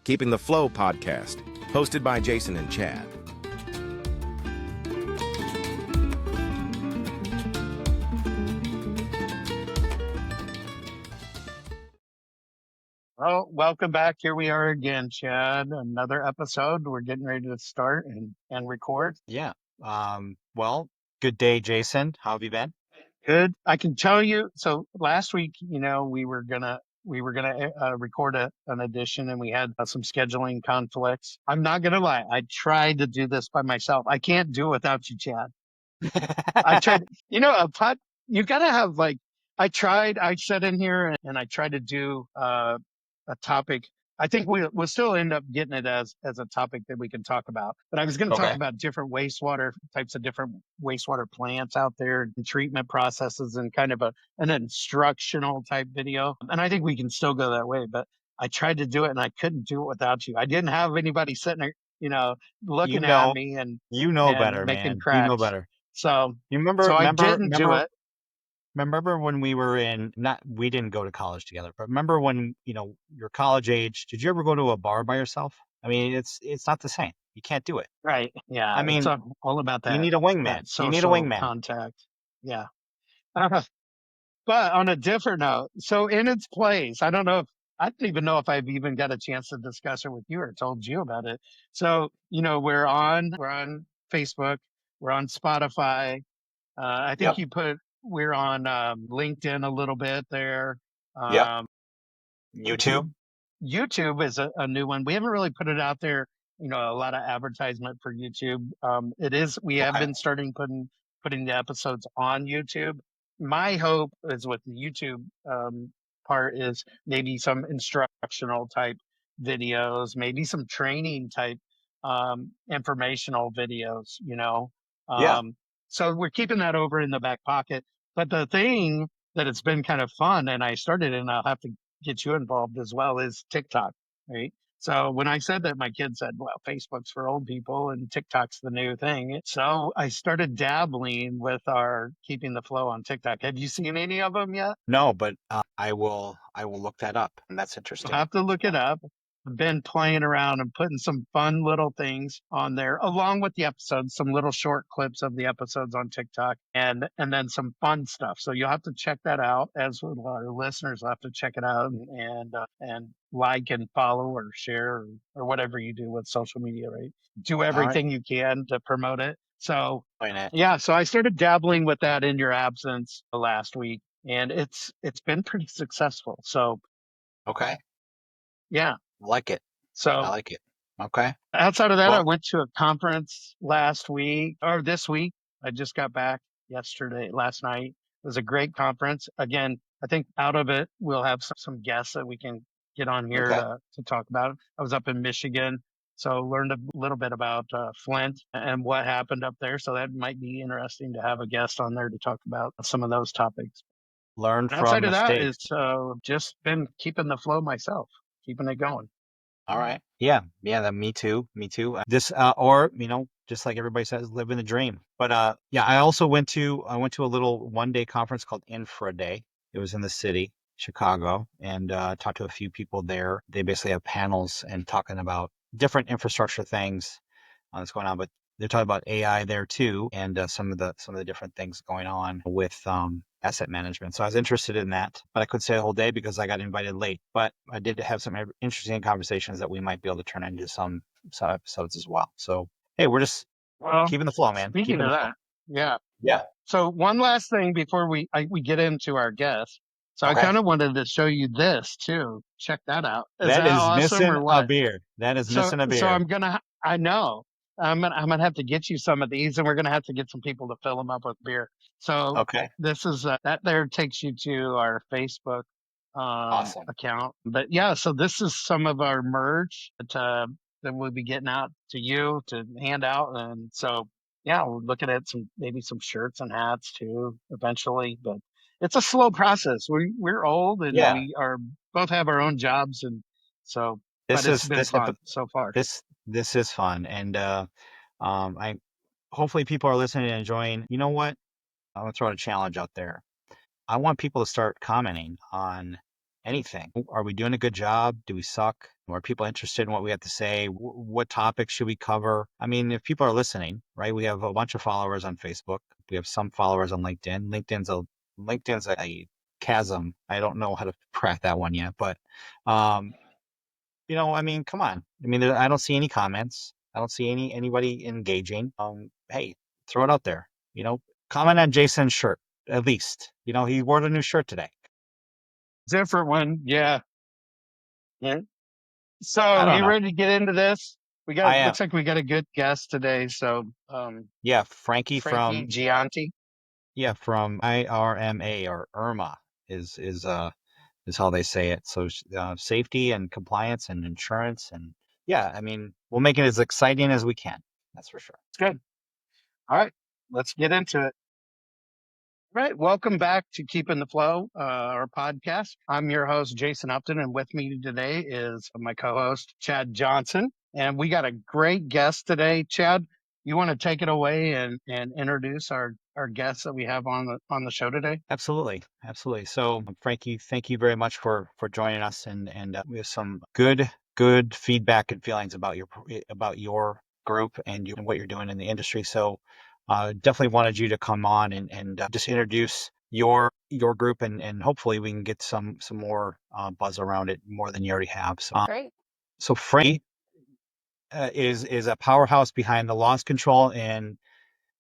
Keeping the Flow podcast, hosted by Jason and Chad. Well, welcome back. Here we are again, Chad. Another episode. We're getting ready to start and record. Yeah. Well, good day, Jason. How have you been? Good. I can tell you. So last week, we were gonna record an edition, and we had some scheduling conflicts. I'm not gonna lie. I tried to do this by myself. I can't do it without you, Chad. I tried. You gotta have I tried. I sat in here and I tried to do a topic. I think we'll still end up getting it as a topic that we can talk about. But I was going to talk Okay. about different wastewater types of different wastewater plants out there, and treatment processes, and kind of an instructional type video. And I think we can still go that way. But I tried to do it and I couldn't do it without you. I didn't have anybody sitting there, looking at me and better, making man. cracks. You know better. So You remember? I didn't do it. Remember when we were we didn't go to college together, but remember when, you're college age, did you ever go to a bar by yourself? I mean, it's not the same. You can't do it. Right. Yeah. I mean, it's all about that. you need a wingman. You need a wingman. Contact. Yeah. But on a different note, so in its place, I don't even know if I've even got a chance to discuss it with you or told you about it. So, we're on Facebook, we're on Spotify. I think we're on LinkedIn a little bit there. YouTube. YouTube is a new one. We haven't really put it out there, a lot of advertisement for YouTube. We have been starting putting the episodes on YouTube. My hope is with the YouTube part is maybe some instructional type videos, maybe some training type informational videos, So we're keeping that over in the back pocket. But the thing that it's been kind of fun, and I started, and I'll have to get you involved as well, is TikTok, right? So when I said that, my kid said, well, Facebook's for old people and TikTok's the new thing. So I started dabbling with our Keeping the Flow on TikTok. Have you seen any of them yet? No, but I will look that up, and that's interesting. You'll have to look it up. I've been playing around and putting some fun little things on there, along with the episodes, some little short clips of the episodes on TikTok, and then some fun stuff. So you'll have to check that out, as will our listeners will have to check it out and like and follow or share or whatever you do with social media, right? Do everything you can to promote it. So yeah, so I started dabbling with that in your absence last week, and it's been pretty successful. So yeah. Like it. So I like it. Okay. Outside of that, I went to a conference this week. I just got back last night. It was a great conference. Again, I think out of it, we'll have some guests that we can get on here to talk about. I was up in Michigan, so learned a little bit about Flint and what happened up there. So that might be interesting to have a guest on there to talk about some of those topics. Learn from outside of mistakes. that is just been keeping the flow myself, keeping it going. All right. Yeah. Me too. This, just like everybody says, living the dream. But I also went to a little 1-day conference called Infra Day. It was in the city, Chicago, and talked to a few people there. They basically have panels and talking about different infrastructure things that's going on, but they're talking about AI there too, and some of the different things going on with asset management. So I was interested in that, but I couldn't stay the whole day because I got invited late. But I did have some interesting conversations that we might be able to turn into some episodes as well. So hey, we're just keeping the flow, man. Speaking of that, yeah. So one last thing before we get into our guest. So I kind of wanted to show you this too. Check that out. That is awesome missing or what? a beer. That is missing a beer. So I know. I'm gonna have to get you some of these, and we're gonna have to get some people to fill them up with beer. So this is that there takes you to our Facebook account. But yeah, so this is some of our merch that we'll be getting out to you to hand out, and so yeah, we're looking at maybe some shirts and hats too eventually. But it's a slow process. We're old and we both have our own jobs, and so it's been fun so far. This is fun, and I hopefully people are listening and enjoying. You know what? I'm gonna throw a challenge out there. I want people to start commenting on anything. Are we doing a good job? Do we suck? Are people interested in what we have to say? What topics should we cover? I mean, if people are listening, right? We have a bunch of followers on Facebook. We have some followers on LinkedIn. LinkedIn's a chasm. I don't know how to crack that one yet, but I mean, come on. I mean, I don't see any comments. I don't see anybody engaging. Hey, throw it out there. Comment on Jason's shirt at least. He wore a new shirt today. Different one. Yeah. Yeah. I So don't you know. ready to get into this? I am. Looks like we got a good guest today. So, Yeah, Frankie Frankie Giannetti. from IRMA or IRMA is how they say it. So safety and compliance and insurance and I mean, we'll make it as exciting as we can. That's for sure. It's good. All right, let's get into it. Right. Welcome back to Keeping the Flow, our podcast. I'm your host, Jason Upton, and with me today is my co-host, Chad Johnson. And we got a great guest today. Chad, you want to take it away and introduce our guests that we have on the show today? Absolutely. So, Frankie, thank you very much for joining us, and we have some good feedback and feelings about your group and what you're doing in the industry. So, definitely wanted you to come on and just introduce your group, and hopefully we can get some more buzz around it more than you already have. So, Great. so Frankie is a powerhouse behind the loss control and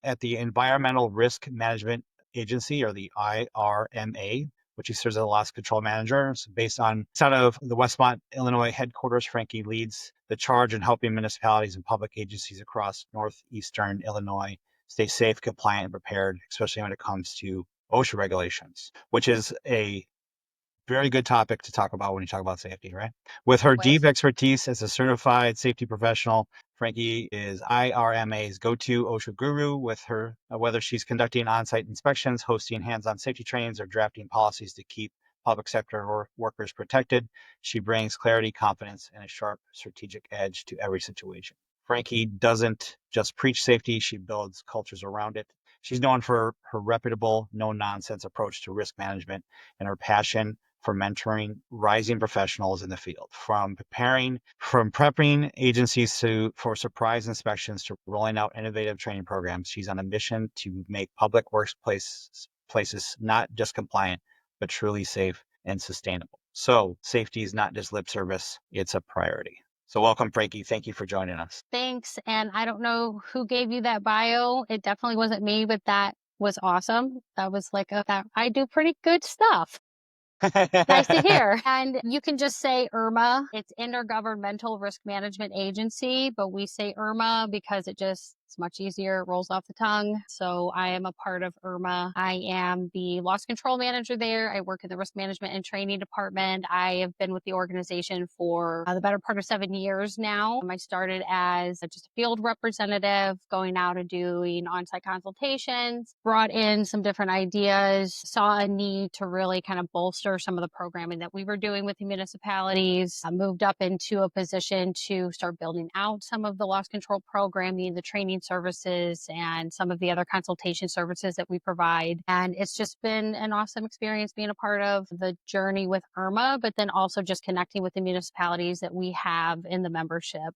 at the Environmental Risk Management Agency, or the IRMA, which he serves as a loss control manager. So based out of the Westmont, Illinois headquarters, Frankie leads the charge in helping municipalities and public agencies across northeastern Illinois stay safe, compliant, and prepared, especially when it comes to OSHA regulations, which is a very good topic to talk about when you talk about safety, right? With her deep expertise as a certified safety professional, Frankie is IRMA's go-to OSHA guru. With her, whether she's conducting on-site inspections, hosting hands-on safety trainings, or drafting policies to keep public sector workers protected, she brings clarity, confidence, and a sharp strategic edge to every situation. Frankie doesn't just preach safety, she builds cultures around it. She's known for her reputable, no-nonsense approach to risk management and her passion for mentoring rising professionals in the field, from prepping agencies for surprise inspections to rolling out innovative training programs. She's on a mission to make public places not just compliant, but truly safe and sustainable. So safety is not just lip service, it's a priority. So welcome, Frankie. Thank you for joining us. Thanks. And I don't know who gave you that bio. It definitely wasn't me, but that was awesome. That was like that I do pretty good stuff. Nice to hear. And you can just say IRMA. It's Intergovernmental Risk Management Agency, but we say IRMA because it's much easier, rolls off the tongue. So I am a part of IRMA. I am the loss control manager there. I work in the risk management and training department. I have been with the organization for the better part of 7 years now. I started as just a field representative, going out and doing on-site consultations, brought in some different ideas, saw a need to really kind of bolster some of the programming that we were doing with the municipalities. I moved up into a position to start building out some of the loss control programming, the training services, and some of the other consultation services that we provide. And it's just been an awesome experience being a part of the journey with IRMA, but then also just connecting with the municipalities that we have in the membership.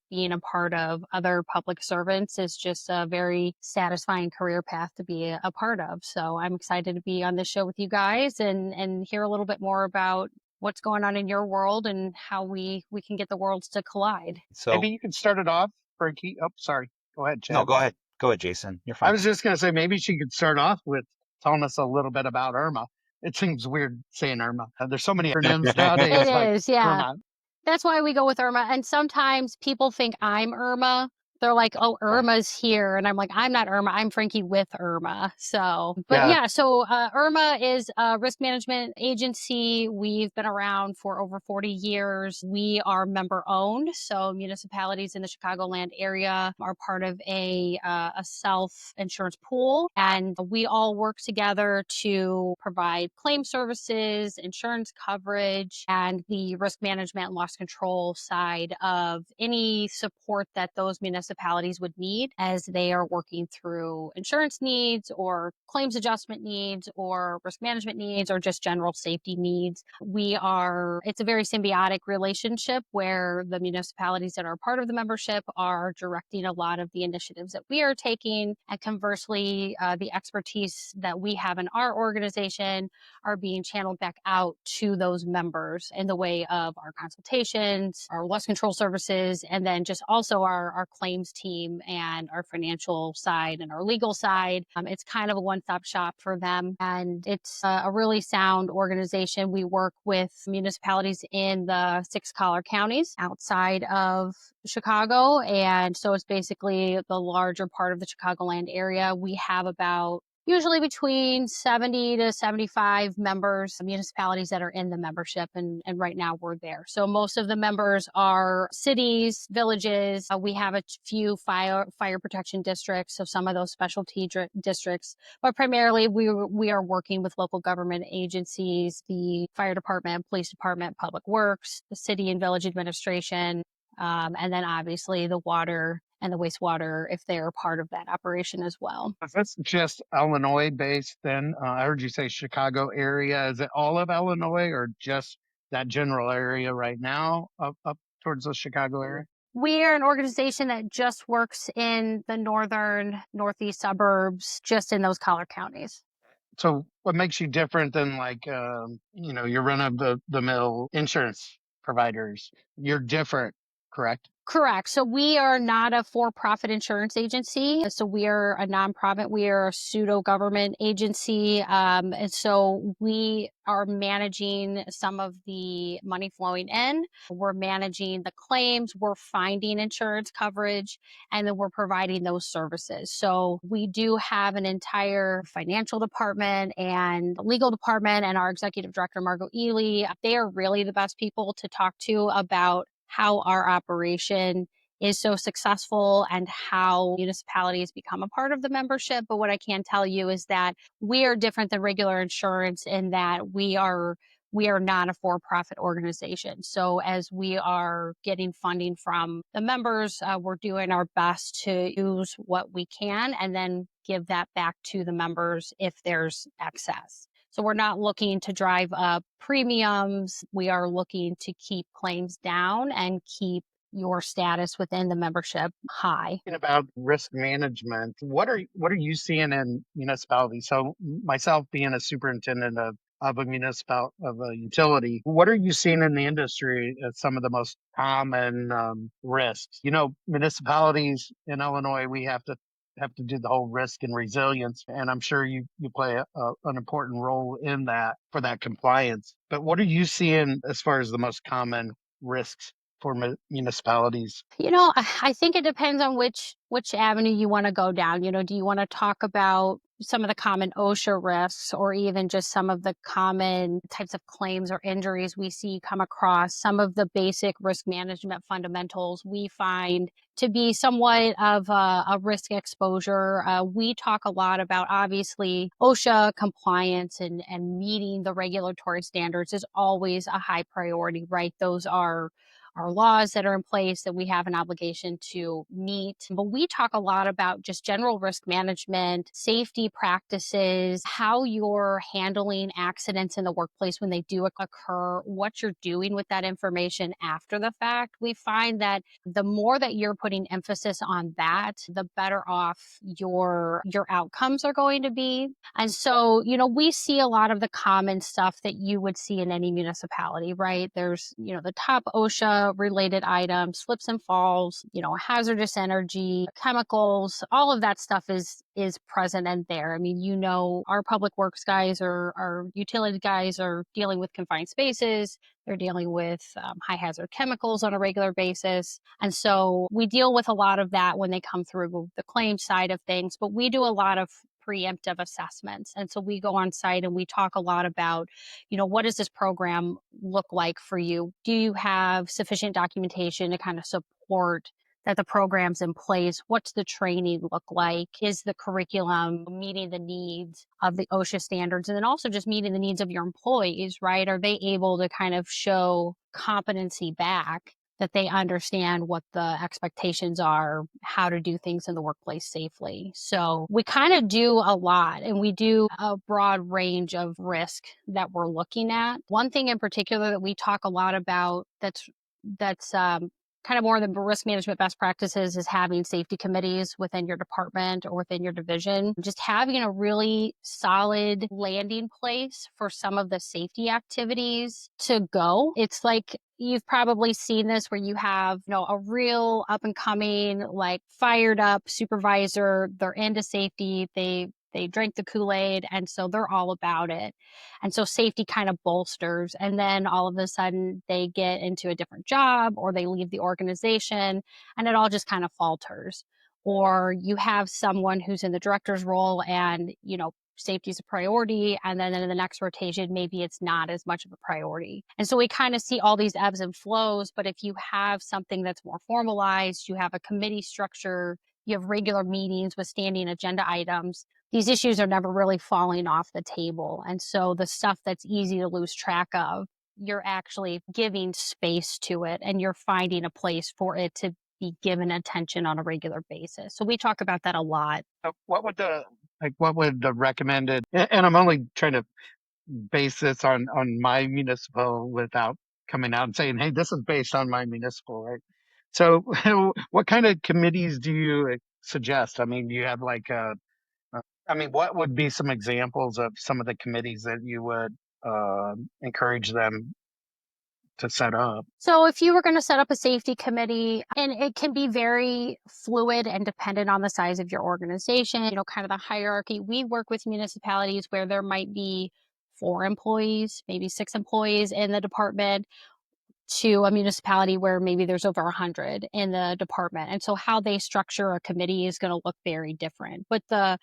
Being a part of other public servants is just a very satisfying career path to be a part of. So I'm excited to be on this show with you guys and hear a little bit more about what's going on in your world and how we can get the worlds to collide. So maybe you can start it off, Frankie. Oh, sorry. Go ahead, Chad. No, go ahead. Go ahead, Jason. You're fine. I was just going to say maybe she could start off with telling us a little bit about IRMA. It seems weird saying IRMA. There's so many acronyms nowadays. It is, yeah. IRMA. That's why we go with IRMA. And sometimes people think I'm IRMA. They're like, oh, IRMA's here. And I'm like, I'm not IRMA. I'm Frankie with IRMA. So, but so IRMA is a risk management agency. We've been around for over 40 years. We are member owned. So municipalities in the Chicagoland area are part of a self-insurance pool. And we all work together to provide claim services, insurance coverage, and the risk management and loss control side of any support that those municipalities municipalities would need as they are working through insurance needs or claims adjustment needs or risk management needs or just general safety needs. It's a very symbiotic relationship where the municipalities that are part of the membership are directing a lot of the initiatives that we are taking. And conversely, the expertise that we have in our organization are being channeled back out to those members in the way of our consultations, our loss control services, and then just also our claims team and our financial side and our legal side. It's kind of a one-stop shop for them. And it's a really sound organization. We work with municipalities in the 6 collar counties outside of Chicago. And so it's basically the larger part of the Chicagoland area. We have about usually between 70 to 75 municipalities that are in the membership. And right now we're there. So most of the members are cities, villages. We have a few fire protection districts. So some of those specialty districts, but primarily we are working with local government agencies, the fire department, police department, public works, the city and village administration, and then obviously the water and the wastewater if they're part of that operation as well. If it's just Illinois based, then I heard you say Chicago area. Is it all of Illinois or just that general area right now up towards the Chicago area? We are an organization that just works in the northeast suburbs, just in those collar counties. So what makes you different than like, your run of the mill insurance providers? You're different, correct? Correct. So we are not a for-profit insurance agency. So we are a nonprofit. We are a pseudo-government agency. And so we are managing some of the money flowing in. We're managing the claims. We're finding insurance coverage, and then we're providing those services. So we do have an entire financial department and legal department, and our executive director, Margot Ely. They are really the best people to talk to about how our operation is so successful and how municipalities become a part of the membership. But what I can tell you is that we are different than regular insurance in that we are not a for-profit organization. So as we are getting funding from the members, we're doing our best to use what we can and then give that back to the members if there's excess. So we're not looking to drive up premiums. We are looking to keep claims down and keep your status within the membership high. About risk management, what are you seeing in municipalities? So myself being a superintendent of a utility, what are you seeing in the industry as some of the most common risks? Municipalities in Illinois, we have to do the whole risk and resilience, and I'm sure you play an important role in that for that compliance. But what are you seeing as far as the most common risks for municipalities? I think it depends on which avenue you want to go down. Do you want to talk about some of the common OSHA risks or even just some of the common types of claims or injuries we see come across? Some of the basic risk management fundamentals we find to be somewhat of a risk exposure. We talk a lot about, obviously, OSHA compliance and meeting the regulatory standards is always a high priority, right? Those are our laws that are in place that we have an obligation to meet. But we talk a lot about just general risk management, safety practices, how you're handling accidents in the workplace when they do occur, what you're doing with that information after the fact. We find that the more that you're putting emphasis on that, the better off your outcomes are going to be. And so, we see a lot of the common stuff that you would see in any municipality, right? There's, the top OSHA related items, slips and falls, hazardous energy, chemicals, all of that stuff is present and there. I mean, our public works guys or our utility guys are dealing with confined spaces. They're dealing with high hazard chemicals on a regular basis. And so we deal with a lot of that when they come through the claim side of things, but we do a lot of preemptive assessments. And so we go on site and we talk a lot about, what does this program look like for you? Do you have sufficient documentation to kind of support that the program's in place? What's the training look like? Is the curriculum meeting the needs of the OSHA standards? And then also just meeting the needs of your employees, right? Are they able to kind of show competency back that they understand what the expectations are, how to do things in the workplace safely. So we kind of do a lot, and we do a broad range of risk that we're looking at. One thing in particular that we talk a lot about that's kind of more than risk management best practices is having safety committees within your department or within your division. Just having a really solid landing place for some of the safety activities to go. It's like you've probably seen this where you have, a real up and coming, like fired up supervisor. They're into safety. They drank the Kool-Aid, and so they're all about it. And so safety kind of bolsters. And then all of a sudden they get into a different job or they leave the organization and it all just kind of falters. Or you have someone who's in the director's role and, safety is a priority. And then in the next rotation, maybe it's not as much of a priority. And so we kind of see all these ebbs and flows. But if you have something that's more formalized, you have a committee structure, you have regular meetings with standing agenda items, these issues are never really falling off the table. And so the stuff that's easy to lose track of, you're actually giving space to it and you're finding a place for it to be given attention on a regular basis. So we talk about that a lot. What would the recommended, and I'm only trying to base this on my municipal without coming out and saying, hey, this is based on my municipal, right? So what kind of committees do you suggest? I mean, do you have what would be some examples of some of the committees that you would encourage them to set up? So if you were going to set up a safety committee, and it can be very fluid and dependent on the size of your organization, kind of the hierarchy. We work with municipalities where there might be 4 employees, maybe 6 employees in the department, to a municipality where maybe there's over 100 in the department. And so how they structure a committee is going to look very different. But the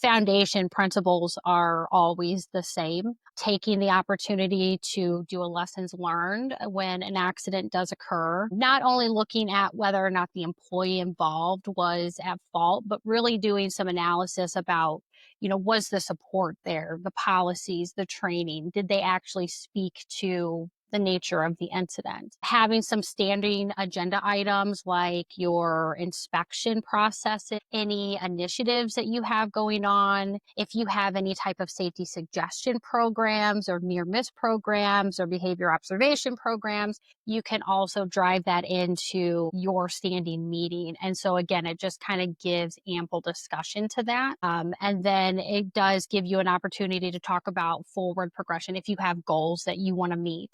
foundation principles are always the same. Taking the opportunity to do a lessons learned when an accident does occur, not only looking at whether or not the employee involved was at fault, but really doing some analysis about, was the support there, the policies, the training, did they actually speak to the nature of the incident? Having some standing agenda items like your inspection process, any initiatives that you have going on, if you have any type of safety suggestion programs or near miss programs or behavior observation programs, you can also drive that into your standing meeting. And so again, it just kind of gives ample discussion to that. And then it does give you an opportunity to talk about forward progression if you have goals that you want to meet.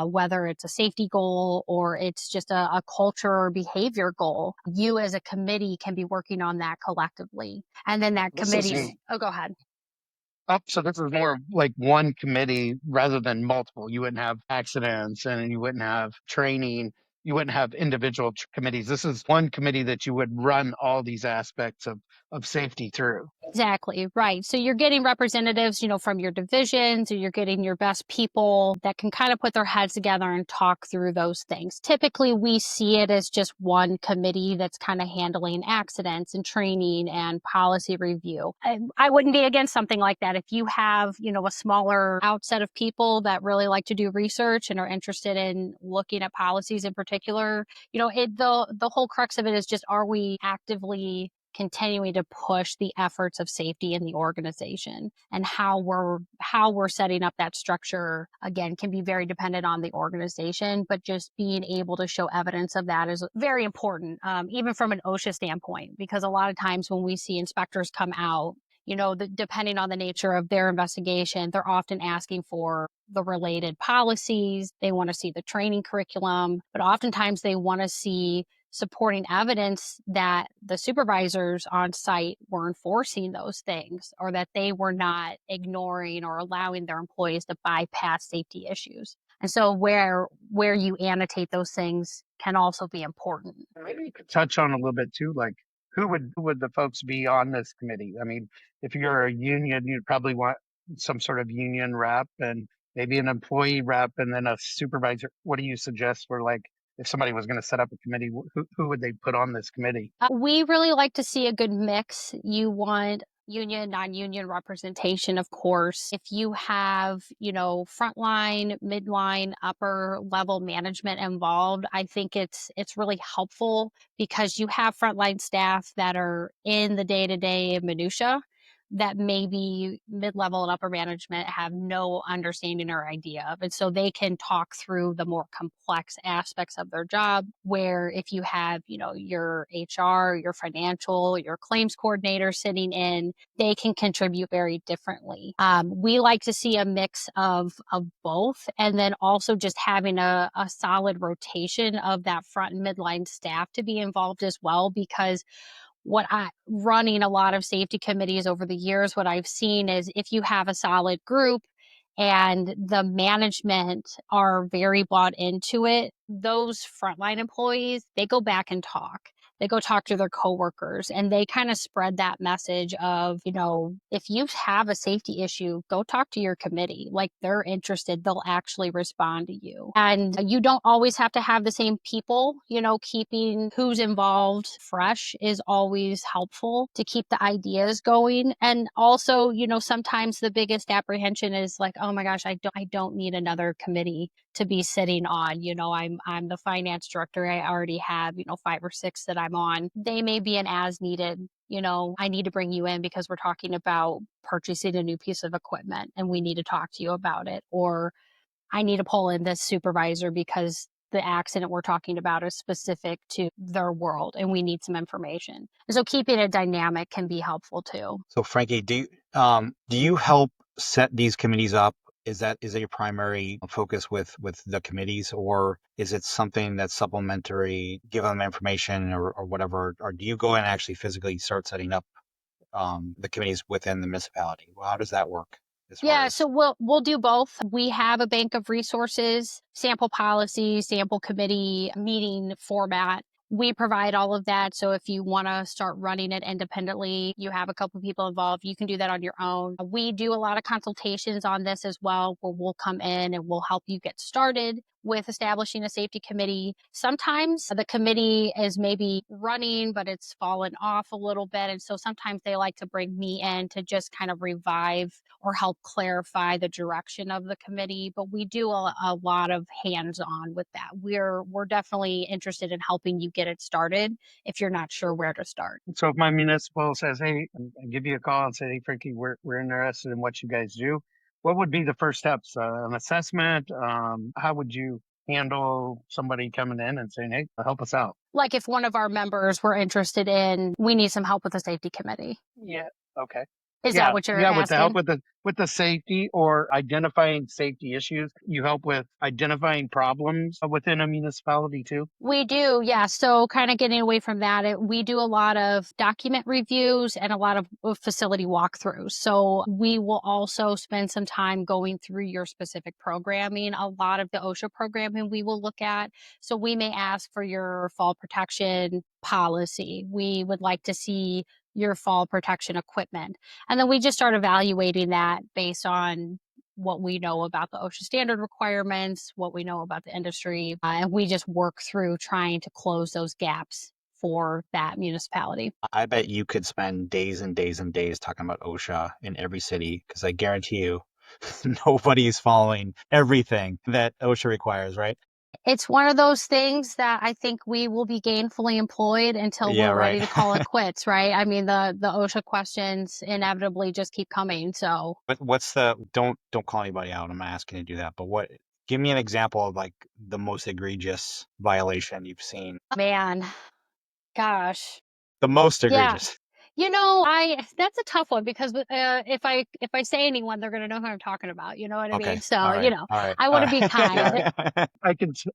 Whether it's a safety goal or it's just a culture or behavior goal, you as a committee can be working on that collectively. And then that committee, go ahead. So this is more like one committee rather than multiple. You wouldn't have accidents and you wouldn't have training. You wouldn't have individual committees. This is one committee that you would run all these aspects of safety through. Exactly, right. So you're getting representatives, from your divisions, or you're getting your best people that can kind of put their heads together and talk through those things. Typically, we see it as just one committee that's kind of handling accidents and training and policy review. I wouldn't be against something like that. If you have, a smaller outset of people that really like to do research and are interested in looking at policies in particular, the whole crux of it is just, are we actively continuing to push the efforts of safety in the organization? And how we're setting up that structure, again, can be very dependent on the organization, but just being able to show evidence of that is very important, even from an OSHA standpoint, because a lot of times when we see inspectors come out, depending on the nature of their investigation, they're often asking for the related policies. They want to see the training curriculum, but oftentimes they want to see supporting evidence that the supervisors on site were enforcing those things, or that they were not ignoring or allowing their employees to bypass safety issues. And so where you annotate those things can also be important. Maybe you could touch on a little bit too, like who would the folks be on this committee? I mean, if you're a union, you'd probably want some sort of union rep and maybe an employee rep and then a supervisor. What do you suggest for if somebody was going to set up a committee, who would they put on this committee? We really like to see a good mix. You want union, non-union representation, of course. If you have, frontline, midline, upper level management involved, I think it's really helpful because you have frontline staff that are in the day-to-day minutia that maybe mid-level and upper management have no understanding or idea of. And so they can talk through the more complex aspects of their job, where if you have, your HR, your financial, your claims coordinator sitting in, they can contribute very differently. We like to see a mix of both, and then also just having a solid rotation of that front and midline staff to be involved as well, because running a lot of safety committees over the years, what I've seen is if you have a solid group and the management are very bought into it, those frontline employees, they go back and talk. They go talk to their coworkers, and they kind of spread that message of, if you have a safety issue, go talk to your committee. Like, they're interested, they'll actually respond to you. And you don't always have to have the same people, keeping who's involved fresh is always helpful to keep the ideas going. And also, sometimes the biggest apprehension is like, oh my gosh, I don't need another committee to be sitting on. I'm the finance director. I already have, 5 or 6 that I'm on. They may be an as needed, I need to bring you in because we're talking about purchasing a new piece of equipment and we need to talk to you about it. Or I need to pull in this supervisor because the accident we're talking about is specific to their world and we need some information. And so keeping it dynamic can be helpful too. So Frankie, do you help set these committees up? Is that your primary focus with the committees, or is it something that's supplementary, give them information or whatever? Or do you go in and actually physically start setting up the committees within the municipality? Well, how does that work? So we'll do both. We have a bank of resources, sample policy, sample committee, meeting format. We provide all of that. So if you want to start running it independently, you have a couple of people involved, you can do that on your own. We do a lot of consultations on this as well, where we'll come in and we'll help you get started with establishing a safety committee. Sometimes the committee is maybe running, but it's fallen off a little bit. And so sometimes they like to bring me in to just kind of revive or help clarify the direction of the committee. But we do a lot of hands-on with that. We're definitely interested in helping you get it started if you're not sure where to start. So if my municipal says, hey, I give you a call and say, hey, Frankie, we're interested in what you guys do, what would be the first steps? An assessment? How would you handle somebody coming in and saying, hey, help us out? Like if one of our members were interested in, we need some help with the safety committee. Yeah. Okay. Is that what you're asking? With the help with the safety or identifying safety issues. You help with identifying problems within a municipality too? We do, yeah. So kind of getting away from that, we do a lot of document reviews and a lot of facility walkthroughs. So we will also spend some time going through your specific programming. A lot of the OSHA programming we will look at. So we may ask for your fall protection policy. We would like to see your fall protection equipment. And then we just start evaluating that based on what we know about the OSHA standard requirements, what we know about the industry, and we just work through trying to close those gaps for that municipality. I bet you could spend days and days and days talking about OSHA in every city, because I guarantee you nobody's following everything that OSHA requires, right? It's one of those things that I think we will be gainfully employed until we're ready to call it quits, right? I mean, the OSHA questions inevitably just keep coming. So, but what's don't call anybody out. I'm not asking you to do that. But give me an example of like the most egregious violation you've seen. Man, gosh. The most egregious. That's a tough one because if I say anyone, they're going to know who I'm talking about. You know what I mean? So, I want to be kind.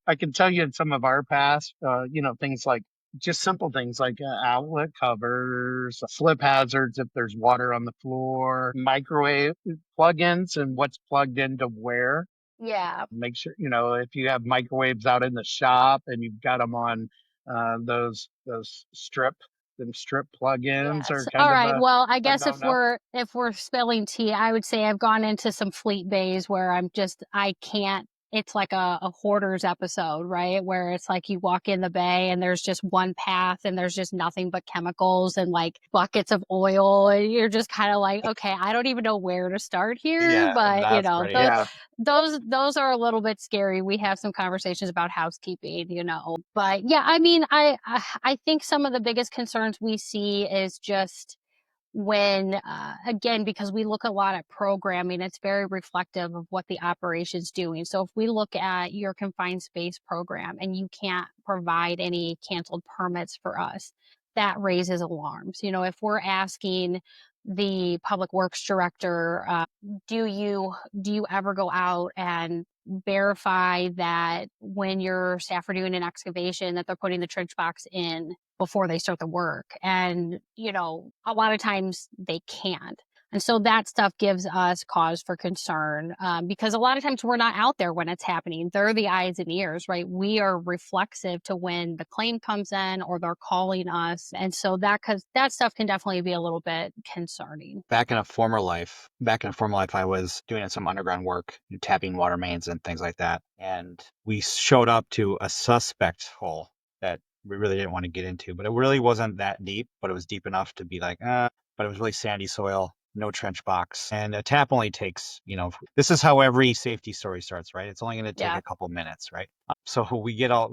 I can tell you in some of our past, things like just simple things like outlet covers, slip hazards if there's water on the floor, microwave plugins and what's plugged into where. Yeah. Make sure, if you have microwaves out in the shop and you've got them on those strip plugins are kind all of right. Well, I guess if we're spilling tea, I would say I've gone into some fleet bays where I can't it's like a hoarder's episode, right? Where it's like you walk in the bay and there's just one path and there's just nothing but chemicals and like buckets of oil. And you're just kind of like, okay, I don't even know where to start here. Yeah, But, that's pretty. Yeah. those are a little bit scary. We have some conversations about housekeeping, but yeah, I mean, I think some of the biggest concerns we see is just when again, because we look a lot at programming, it's very reflective of what the operation's doing. So if we look at your confined space program and you can't provide any canceled permits for us, that raises alarms. If we're asking the public works director, do you ever go out and verify that when your staff are doing an excavation that they're putting the trench box in before they start the work? And, a lot of times they can't. And so that stuff gives us cause for concern, because a lot of times we're not out there when it's happening. They're the eyes and ears, right? We are reflexive to when the claim comes in or they're calling us. And so that stuff can definitely be a little bit concerning. Back in a former life, I was doing some underground work, tapping water mains and things like that. And we showed up to a suspect hole that we really didn't want to get into, but it really wasn't that deep, but it was deep enough to be like, but it was really sandy soil, no trench box. And a tap only takes, this is how every safety story starts, right? It's only going to take Yeah. a couple minutes, right? So we get all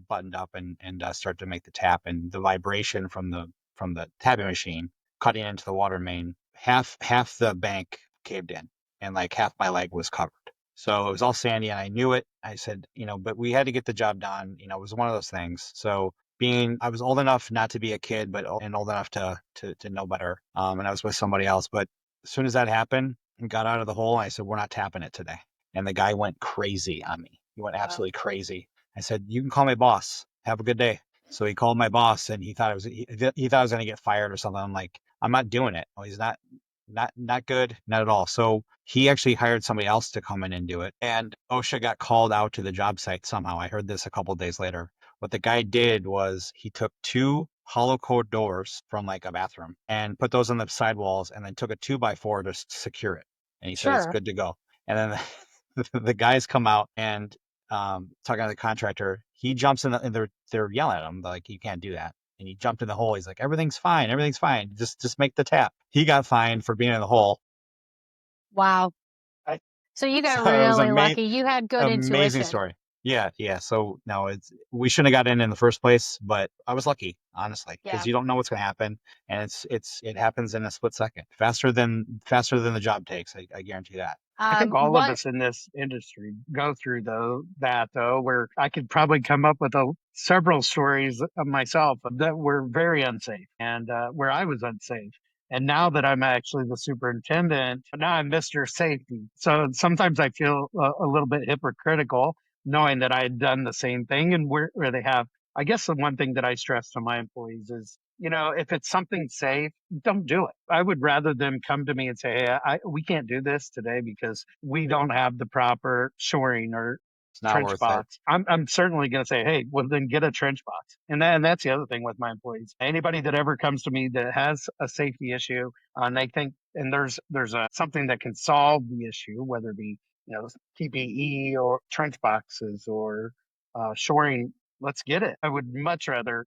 buttoned up and start to make the tap, and the vibration from the tapping machine cutting into the water main, half the bank caved in, and like half my leg was covered. So it was all sandy, and I knew it. I said, but we had to get the job done. It was one of those things. So I was old enough not to be a kid, and old enough to know better. And I was with somebody else. But as soon as that happened and got out of the hole, I said, we're not tapping it today. And the guy went crazy on me. He went absolutely crazy. I said, you can call my boss. Have a good day. So he called my boss, and he thought he thought I was going to get fired or something. I'm like, I'm not doing it. Oh, he's not good, not at all. So he actually hired somebody else to come in and do it. And OSHA got called out to the job site somehow. I heard this a couple of days later. What the guy did was he took 2 hollow core doors from like a bathroom and put those on the sidewalls, and then took a 2x4 to secure it. And he said, it's Sure. good to go. And then the guys come out and talking to the contractor. He jumps in, and they're yelling at him like, you can't do that. And he jumped in the hole. He's like, everything's fine. Just make the tap. He got fined for being in the hole. Wow. I- So you got So it was really lucky. You had good amazing intuition. story. Yeah. So no, we shouldn't have got in the first place, but I was lucky, honestly, because Yeah. you don't know what's going to happen, and it happens in a split second, faster than the job takes. I guarantee that. I think all of What us in this industry go through that, where I could probably come up with several stories of myself that were very unsafe, and where I was unsafe. And now that I'm actually the superintendent, now I'm Mr. Safety. So sometimes I feel a little bit hypocritical knowing that I had done the same thing, and where they have. I guess the one thing that I stress to my employees is, if it's something safe, don't do it. I would rather them come to me and say, hey, we can't do this today because we don't have the proper shoring or It's not trench worth it. box. I'm certainly going to say, hey, well, then get a trench box. And that's the other thing with my employees. Anybody that ever comes to me that has a safety issue, and they think, and there's something that can solve the issue, whether it be, PPE or trench boxes or shoring, let's get it. I would much rather,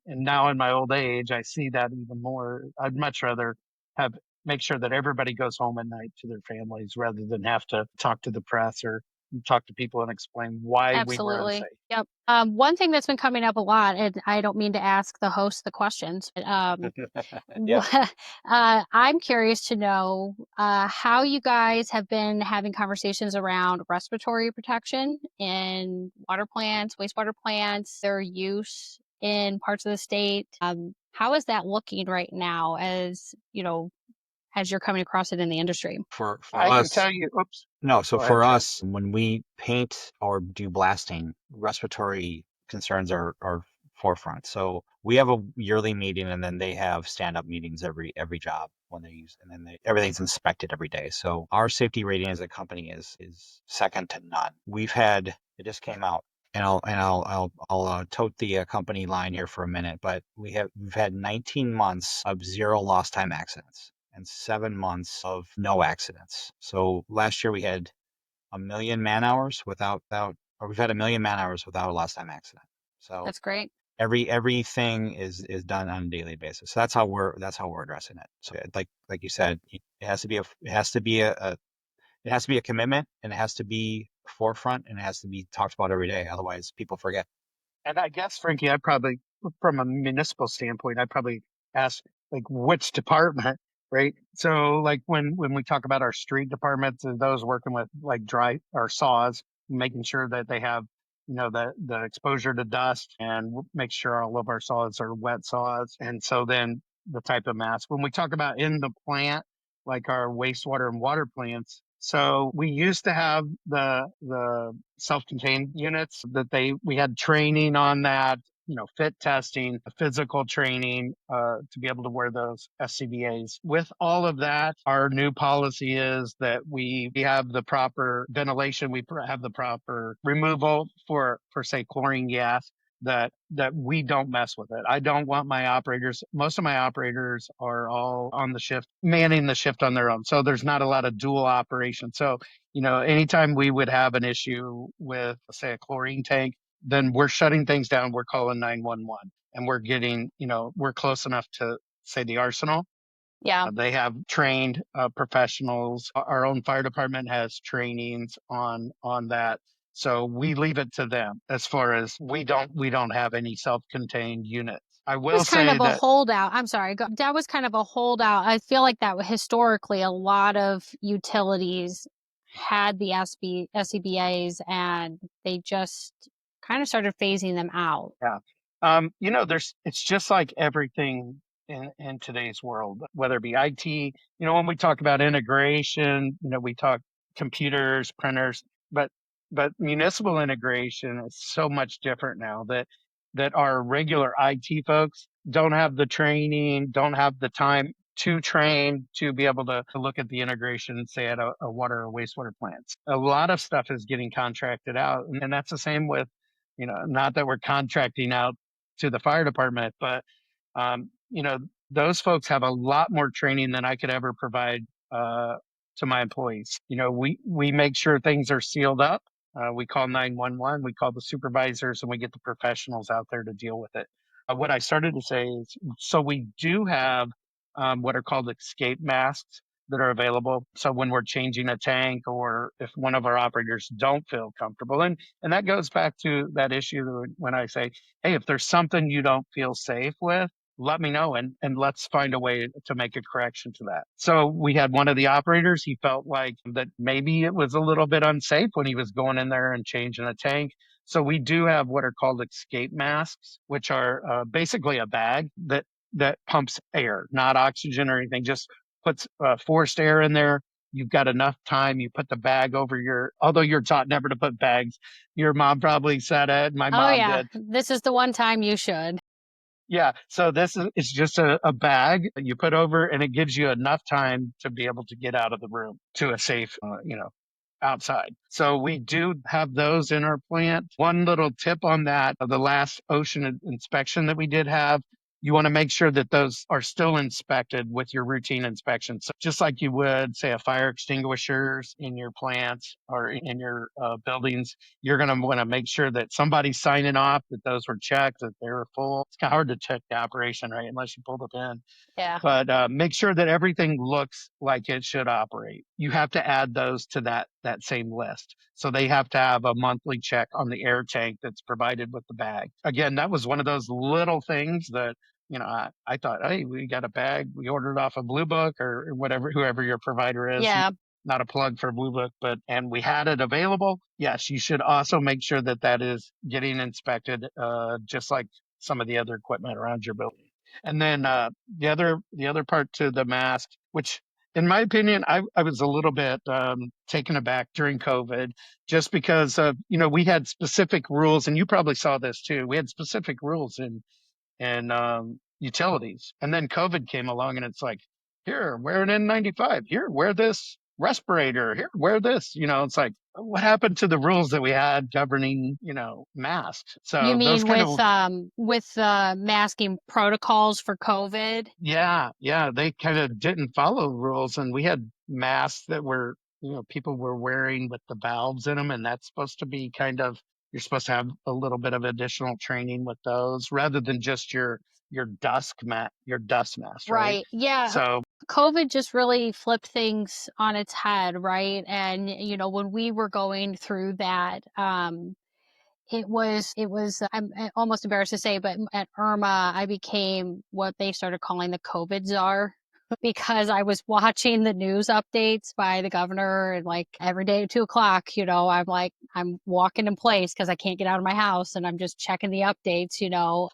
and now in my old age, I see that even more. I'd much rather have make sure that everybody goes home at night to their families rather than have to talk to the press or talk to people and explain why we were Absolutely. unsafe. Yep. One thing that's been coming up a lot, and I don't mean to ask the host the questions, but Yeah. I'm curious to know how you guys have been having conversations around respiratory protection in water plants, wastewater plants, their use in parts of the state. How is that looking right now as you're coming across it in the industry? For I can us, tell you, oops, no. So go ahead, for Chad. us, when we paint or do blasting, respiratory concerns are forefront. So we have a yearly meeting, and then they have stand-up meetings every job when they use, and then everything's inspected every day. So our safety rating as a company is second to none. It just came out. And I'll tote the company line here for a minute, but we've had 19 months of 0 lost time accidents and 7 months of no accidents. So last year we had 1 million man hours or we've had 1 million man hours without a lost time accident. So That's great. everything is done on a daily basis. So that's how we're addressing it. So like you said, it has to be a commitment, and it has to be forefront, and it has to be talked about every day. Otherwise, people forget. And I guess, Frankie, I probably, from a municipal standpoint, I probably ask like which department, right? So like when we talk about our street departments and those working with like dry or saws, making sure that they have, the exposure to dust and make sure all of our saws are wet saws. And so then the type of mask. When we talk about in the plant, like our wastewater and water plants, so we used to have the self-contained units we had training on that, fit testing, physical training, to be able to wear those SCBAs. With all of that, our new policy is that we have the proper ventilation, have the proper removal for say chlorine gas, that we don't mess with it. I don't want most of my operators are all on the shift, manning the shift on their own. So there's not a lot of dual operation. So, anytime we would have an issue with, say, a chlorine tank, then we're shutting things down. We're calling 911, and we're getting, we're close enough to, say, the arsenal. Yeah. They have trained professionals. Our own fire department has trainings on that. So we leave it to them as far as we don't have any self-contained units. I That will was kind say of a that, holdout. I'm sorry. That was kind of a holdout. I feel like that historically a lot of utilities had the SCBAs and they just kind of started phasing them out. yeah. It's just like everything in today's world, whether it be IT, when we talk about integration, we talk computers, printers, but municipal integration is so much different now that our regular IT folks don't have the training, don't have the time to train to be able to look at the integration, say at a water or wastewater plants. A lot of stuff is getting contracted out. And that's the same with, not that we're contracting out to the fire department, but um, you know, those folks have a lot more training than I could ever provide to my employees. We make sure things are sealed up. We call 911, we call the supervisors, and we get the professionals out there to deal with it. What I started to say is, so we do have what are called escape masks that are available. So when we're changing a tank, or if one of our operators don't feel comfortable, and that goes back to that issue when I say, hey, if there's something you don't feel safe with, let me know, and let's find a way to make a correction to that. So we had one of the operators, he felt like that maybe it was a little bit unsafe when he was going in there and changing a tank. So we do have what are called escape masks, which are basically a bag that pumps air, not oxygen or anything, just puts forced air in there. You've got enough time. You put the bag over although you're taught never to put bags. Your mom probably said it. My Oh mom yeah. did. This is the one time you should. Yeah. So it's just a bag you put over, and it gives you enough time to be able to get out of the room to a safe, outside. So we do have those in our plant. One little tip on that, the last ocean inspection that we did have, you want to make sure that those are still inspected with your routine inspections. So just like you would, say, a fire extinguishers in your plants or in your buildings, you're going to want to make sure that somebody's signing off that those were checked, that they were full. It's kind of hard to check the operation, right? Unless you pull the pin. Yeah. But make sure that everything looks like it should operate. You have to add those to that same list. So they have to have a monthly check on the air tank that's provided with the bag. Again, that was one of those little things that, I thought, hey, we got a bag. We ordered off of Blue Book or whatever, whoever your provider is. Yeah. Not a plug for Blue Book, and we had it available. Yes, you should also make sure that is getting inspected, just like some of the other equipment around your building. And then the other part to the mask, which in my opinion, I was a little bit taken aback during COVID, just because of, we had specific rules, and you probably saw this too. We had specific rules in utilities, and then COVID came along, and it's like, here, wear an N95. Here, wear this respirator. Here, wear this. It's like, what happened to the rules that we had governing, masks? You So those mean kind of, with masking protocols for COVID? yeah, they kind of didn't follow rules, and we had masks that were, people were wearing with the valves in them, and that's supposed to be you're supposed to have a little bit of additional training with those rather than just your dust mask, right? Right. Yeah. So COVID just really flipped things on its head, right? And, when we were going through that, I'm almost embarrassed to say, but at IRMA, I became what they started calling the COVID czar because I was watching the news updates by the governor and like every day at 2 o'clock, I'm walking in place because I can't get out of my house and I'm just checking the updates.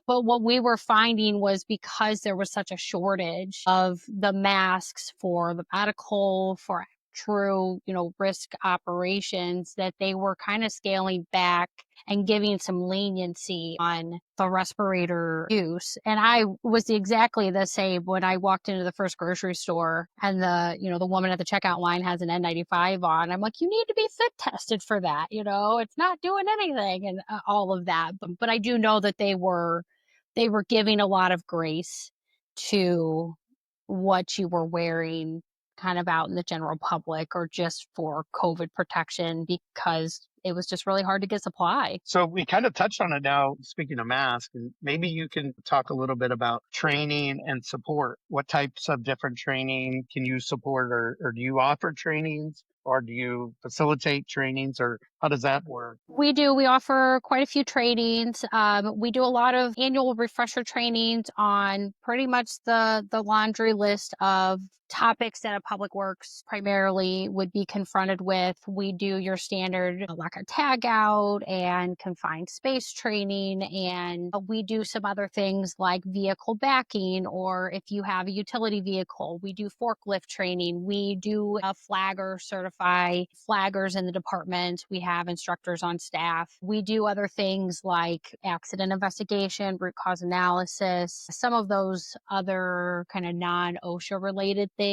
But what we were finding was because there was such a shortage of the masks for the medical, for true, risk operations, that they were kind of scaling back and giving some leniency on the respirator use. And I was exactly the same when I walked into the first grocery store and the woman at the checkout line has an N95 on. I'm like, you need to be fit tested for that. It's not doing anything and all of that. But I do know that they were giving a lot of grace to what you were wearing kind of out in the general public or just for COVID protection because it was just really hard to get supply. So we kind of touched on it now, speaking of masks, and maybe you can talk a little bit about training and support. What types of different training can you support, or do you offer trainings, or do you facilitate trainings, or how does that work? We do. We offer quite a few trainings. We do a lot of annual refresher trainings on pretty much the laundry list of topics that a public works primarily would be confronted with. We do your standard lack of tag out and confined space training, and we do some other things like vehicle backing, or if you have a utility vehicle, we do forklift training. We do certify flaggers in the department. We have instructors on staff. We do other things like accident investigation, root cause analysis, some of those other kind of non-OSHA related things.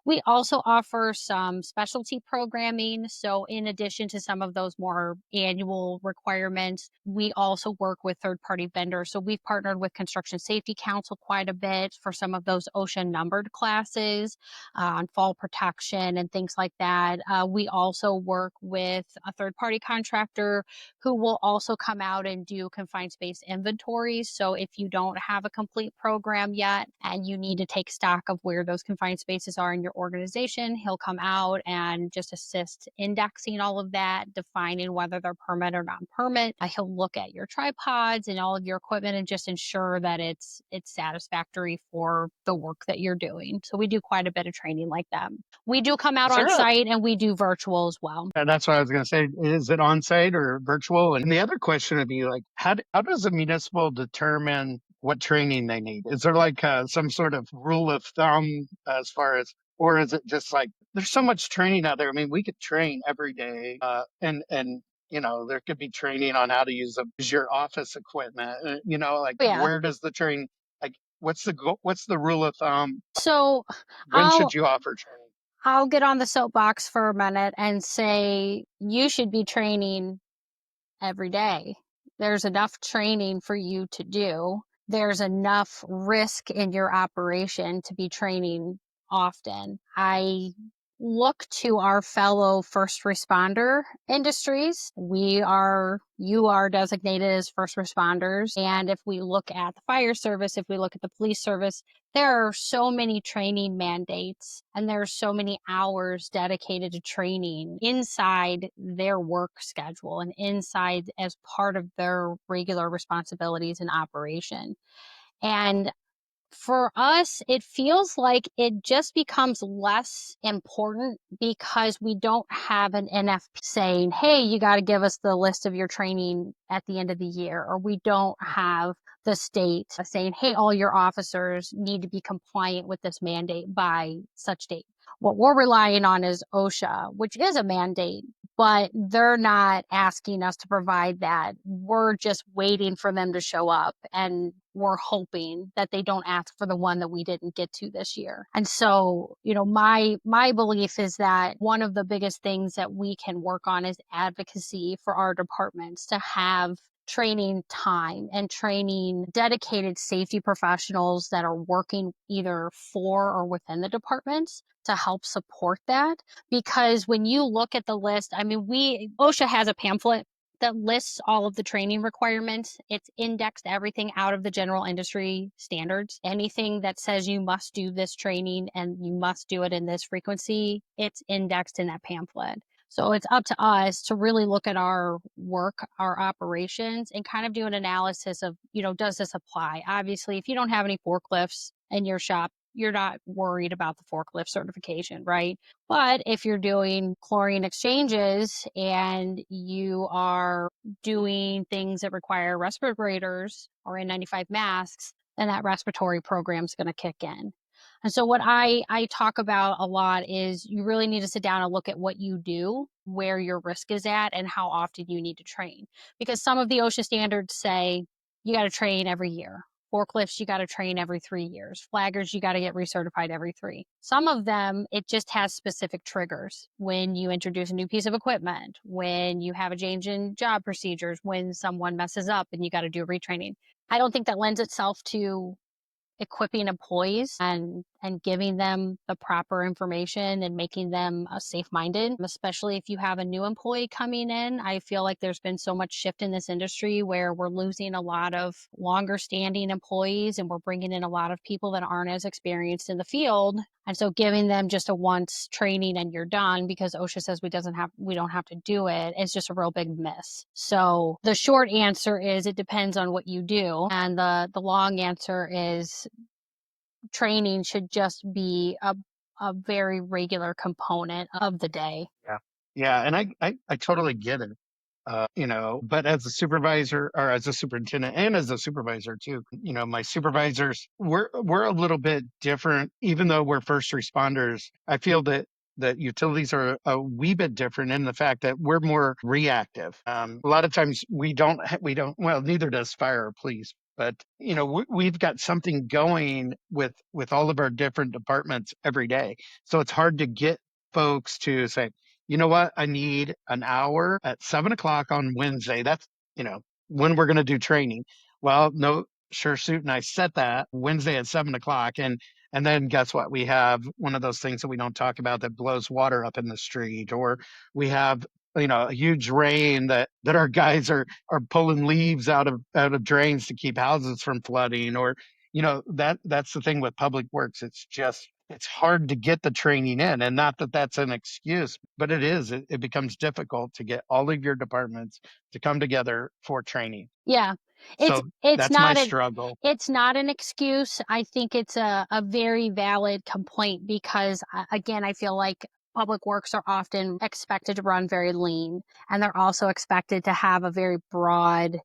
We also offer some specialty programming. So in addition to some of those more annual requirements, we also work with third-party vendors. So we've partnered with Construction Safety Council quite a bit for some of those OSHA numbered classes on fall protection and things like that. We also work with a third-party contractor who will also come out and do confined space inventories. So if you don't have a complete program yet and you need to take stock of where those confined spaces are in your organization, he'll come out and just assist indexing all of that, defining whether they're permit or non-permit. He'll look at your tripods and all of your equipment and just ensure that it's satisfactory for the work that you're doing. So we do quite a bit of training like that. We do come out on site and we do virtual as well. And that's what I was going to say. Is it on site or virtual? And the other question would be like, how does a municipal determine what training they need? Is there like some sort of rule of thumb as far as, or is it just like, there's so much training out there. I mean, we could train every day and there could be training on how to use your office equipment, where does the training, like, what's the rule of thumb? So when should you offer training? I'll get on the soapbox for a minute and say you should be training every day. There's enough training for you to do. There's enough risk in your operation to be training often. I look to our fellow first responder industries. You are designated as first responders. And if we look at the fire service, if we look at the police service, there are so many training mandates and there are so many hours dedicated to training inside their work schedule and inside as part of their regular responsibilities and operation. And for us, it feels like it just becomes less important because we don't have an NFP saying, hey, you got to give us the list of your training at the end of the year. Or we don't have the state saying, hey, all your officers need to be compliant with this mandate by such date. What we're relying on is OSHA, which is a mandate, but they're not asking us to provide that. We're just waiting for them to show up, and we're hoping that they don't ask for the one that we didn't get to this year. And so, my belief is that one of the biggest things that we can work on is advocacy for our departments to have training time and training dedicated safety professionals that are working either for or within the departments to help support that. Because when you look at the list, I mean, OSHA has a pamphlet that lists all of the training requirements. It's indexed everything out of the general industry standards. Anything that says you must do this training and you must do it in this frequency, it's indexed in that pamphlet. So it's up to us to really look at our work, our operations, and kind of do an analysis of, does this apply? Obviously, if you don't have any forklifts in your shop, you're not worried about the forklift certification, right? But if you're doing chlorine exchanges and you are doing things that require respirators or N95 masks, then that respiratory program is going to kick in. And so what I talk about a lot is you really need to sit down and look at what you do, where your risk is at, and how often you need to train. Because some of the OSHA standards say you got to train every year. Forklifts, you got to train every 3 years. Flaggers, you got to get recertified every 3. Some of them, it just has specific triggers. When you introduce a new piece of equipment, when you have a change in job procedures, when someone messes up and you got to do retraining. I don't think that lends itself to equipping employees and giving them the proper information and making them safe-minded, especially if you have a new employee coming in. I feel like there's been so much shift in this industry where we're losing a lot of longer standing employees and we're bringing in a lot of people that aren't as experienced in the field. And so giving them just a once training and you're done because OSHA says we don't have to do it is just a real big miss. So the short answer is it depends on what you do. And the long answer is training should just be a very regular component of the day. Yeah. And I totally get it. But as a supervisor or as a superintendent and as a supervisor too, my supervisors, we're a little bit different, even though we're first responders. I feel that utilities are a wee bit different in the fact that we're more reactive. A lot of times well, neither does fire or police, but we've got something going with all of our different departments every day. So it's hard to get folks to say, you know what? I need an hour at 7:00 on Wednesday. That's, when we're going to do training. Well, no, sure suit. And I set that Wednesday at 7:00. And then guess what? We have one of those things that we don't talk about that blows water up in the street, or we have, a huge rain that our guys are pulling leaves out of drains to keep houses from flooding, or, that's the thing with public works. It's hard to get the training in, and not that that's an excuse, but it becomes difficult to get all of your departments to come together for training. Yeah. So It's that's my not struggle. it's not an excuse. I think it's a very valid complaint because again, I feel like public works are often expected to run very lean, and they're also expected to have a very broad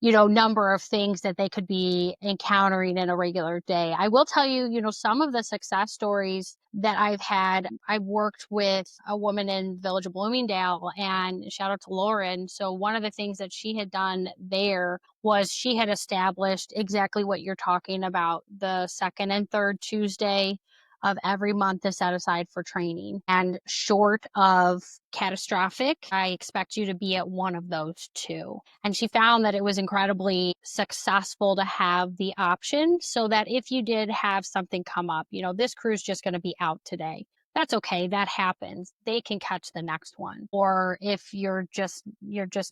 number of things that they could be encountering in a regular day. I will tell you, some of the success stories that I've had. I've worked with a woman in the Village of Bloomingdale, and shout out to Lauren. So one of the things that she had done there was she had established exactly what you're talking about. The second and third Tuesday of every month is set aside for training. And short of catastrophic, I expect you to be at one of those two. And she found that it was incredibly successful to have the option so that if you did have something come up, this crew's just going to be out today. That's okay. That happens. They can catch the next one. Or if you're just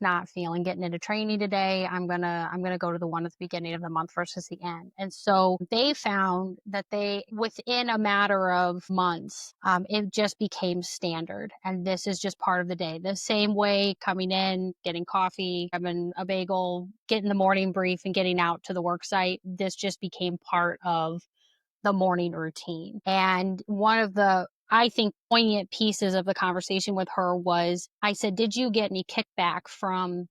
not feeling getting into training today, I'm gonna go to the one at the beginning of the month versus the end. And so they found that within a matter of months, it just became standard. And this is just part of the day. The same way coming in, getting coffee, having a bagel, getting the morning brief, and getting out to the work site. This just became part of the morning routine. And one of the, I think, poignant pieces of the conversation with her was, I said, did you get any kickback from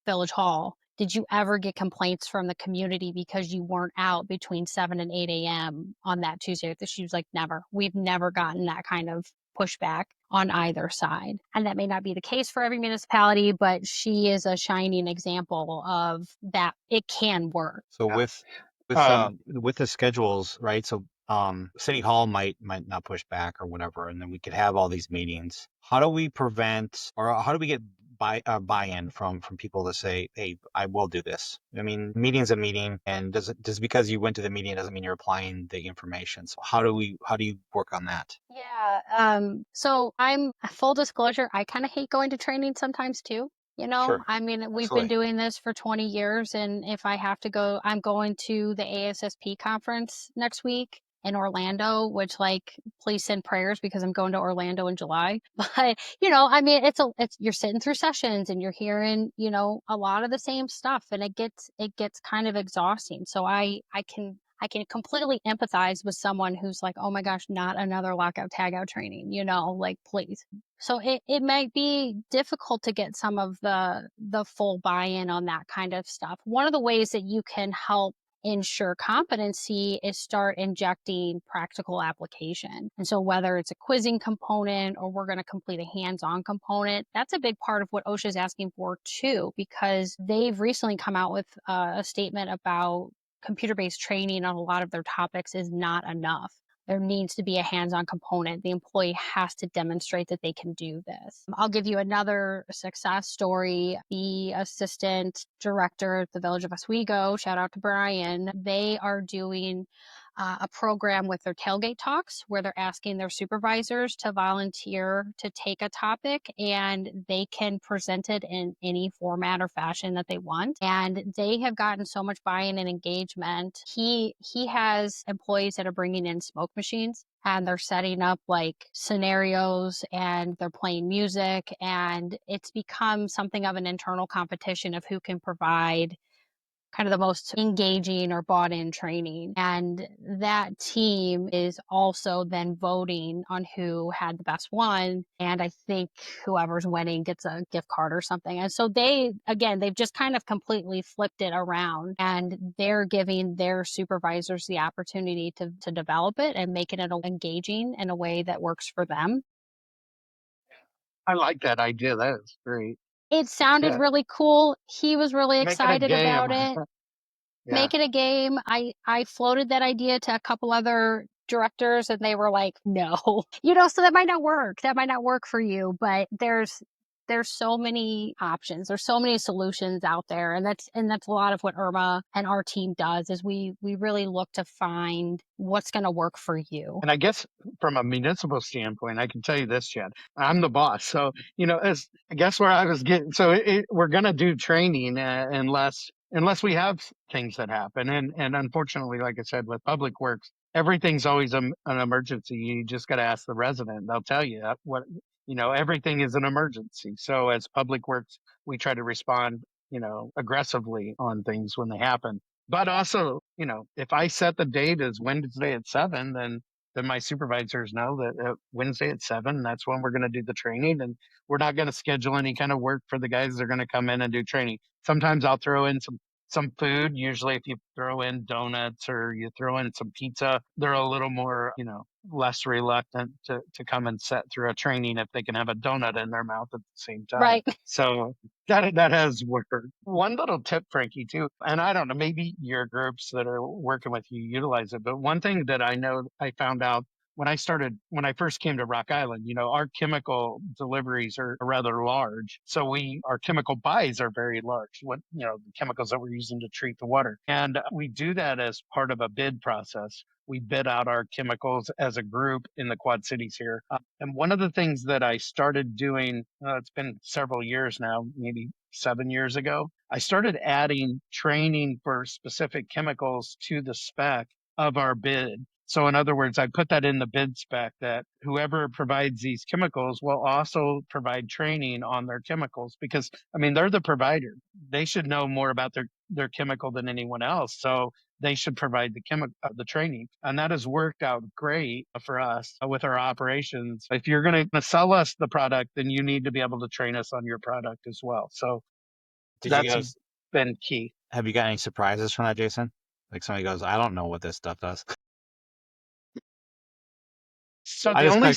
Village Hall? Did you ever get complaints from the community because you weren't out between 7 and 8 a.m. on that Tuesday? She was like, never. We've never gotten that kind of pushback on either side. And that may not be the case for every municipality, but she is a shining example of that it can work. So with the schedules, right? So City Hall might not push back or whatever, and then we could have all these meetings. How do we prevent, or how do we get buy-in from people to say, hey, I will do this. I mean, meeting's a meeting, and just because you went to the meeting doesn't mean you're applying the information. So how do you work on that? Yeah. So I'm full disclosure, I kind of hate going to training sometimes too. Sure, I mean, we've been absolutely. doing this for 20 years, and if I have to go, I'm going to the ASSP conference next week in Orlando, which please send prayers because I'm going to Orlando in July. But, I mean, you're sitting through sessions and you're hearing, a lot of the same stuff, and it gets kind of exhausting. So I can completely empathize with someone who's like, oh my gosh, not another lockout tagout training, please. So it might be difficult to get some of the full buy-in on that kind of stuff. One of the ways that you can help ensure competency is start injecting practical application. And so whether it's a quizzing component or we're going to complete a hands-on component, that's a big part of what OSHA is asking for too, because they've recently come out with a statement about computer-based training on a lot of their topics is not enough. There needs to be a hands-on component. The employee has to demonstrate that they can do this. I'll give you another success story. The assistant director at the Village of Oswego, shout out to Brian, they are doing a program with their tailgate talks where they're asking their supervisors to volunteer to take a topic, and they can present it in any format or fashion that they want. And they have gotten so much buy-in and engagement. He has employees that are bringing in smoke machines, and they're setting up scenarios, and they're playing music, and it's become something of an internal competition of who can provide kind of the most engaging or bought in training. And that team is also then voting on who had the best one. And I think whoever's winning gets a gift card or something. And so they've just kind of completely flipped it around, and they're giving their supervisors the opportunity to develop it and make it engaging in a way that works for them. I like that idea. That is great. It sounded Yeah. really cool. He was really Make it a excited game. about it. Yeah. Make it a game. I floated that idea to a couple other directors, and they were like, no. So that might not work. That might not work for you, but there's so many options. There's so many solutions out there. And that's a lot of what IRMA and our team does, is we really look to find what's going to work for you. And I guess from a municipal standpoint, I can tell you this, Chad. I'm the boss, so as I guess where I was getting. So we're gonna do training unless we have things that happen, and unfortunately, like I said, with public works, everything's always an emergency. You just got to ask the resident; they'll tell you what everything is an emergency. So as public works, we try to respond aggressively on things when they happen. But also, if I set the date as Wednesday at 7, then my supervisors know that Wednesday at 7, that's when we're going to do the training, and we're not going to schedule any kind of work for the guys that are going to come in and do training. Sometimes I'll throw in some food. Usually, if you throw in donuts or you throw in some pizza, they're a little more, less reluctant to come and sit through a training if they can have a donut in their mouth at the same time. Right. So that has worked. One little tip, Frankie, too, and I don't know, maybe your groups that are working with you utilize it, but one thing that I know I found out when I first came to Rock Island, our chemical deliveries are rather large. So our chemical buys are very large. The chemicals that we're using to treat the water. And we do that as part of a bid process. We bid out our chemicals as a group in the Quad Cities here. And one of the things that I started doing, it's been several years now, maybe 7 years ago, I started adding training for specific chemicals to the spec of our bid. So in other words, I put that in the bid spec that whoever provides these chemicals will also provide training on their chemicals, because they're the provider. They should know more about their chemical than anyone else. So they should provide the training. And that has worked out great for us with our operations. If you're going to sell us the product, then you need to be able to train us on your product as well. So that's been key. Have you got any surprises from that, Jason? Like somebody goes, I don't know what this stuff does. So the only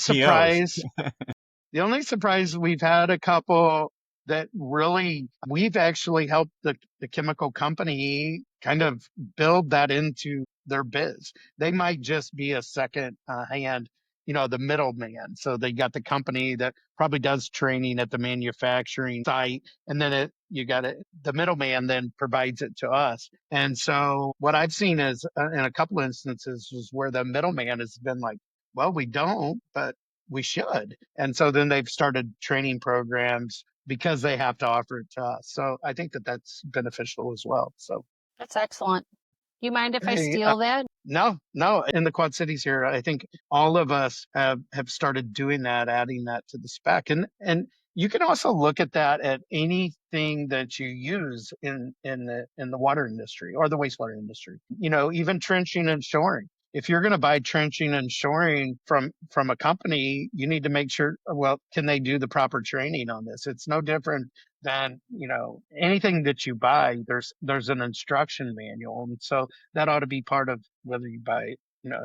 surprise we've had a couple that really we've actually helped the chemical company kind of build that into their biz. They might just be a second hand the middleman. So they got the company that probably does training at the manufacturing site, and then the middleman then provides it to us. And so what I've seen is in a couple instances was where the middleman has been like, well, we don't, but we should. And so then they've started training programs because they have to offer it to us. So I think that that's beneficial as well. So, That's excellent. Do you mind if I hey, steal that? no, no. In the Quad Cities here, I think all of us have started doing that, adding that to the spec. And you can also look at that at anything that you use in the water industry or the wastewater industry. Even trenching and shoring. If you're going to buy trenching and shoring from a company, you need to make sure, well, can they do the proper training on this? It's no different than, anything that you buy, there's an instruction manual. And so that ought to be part of whether you buy,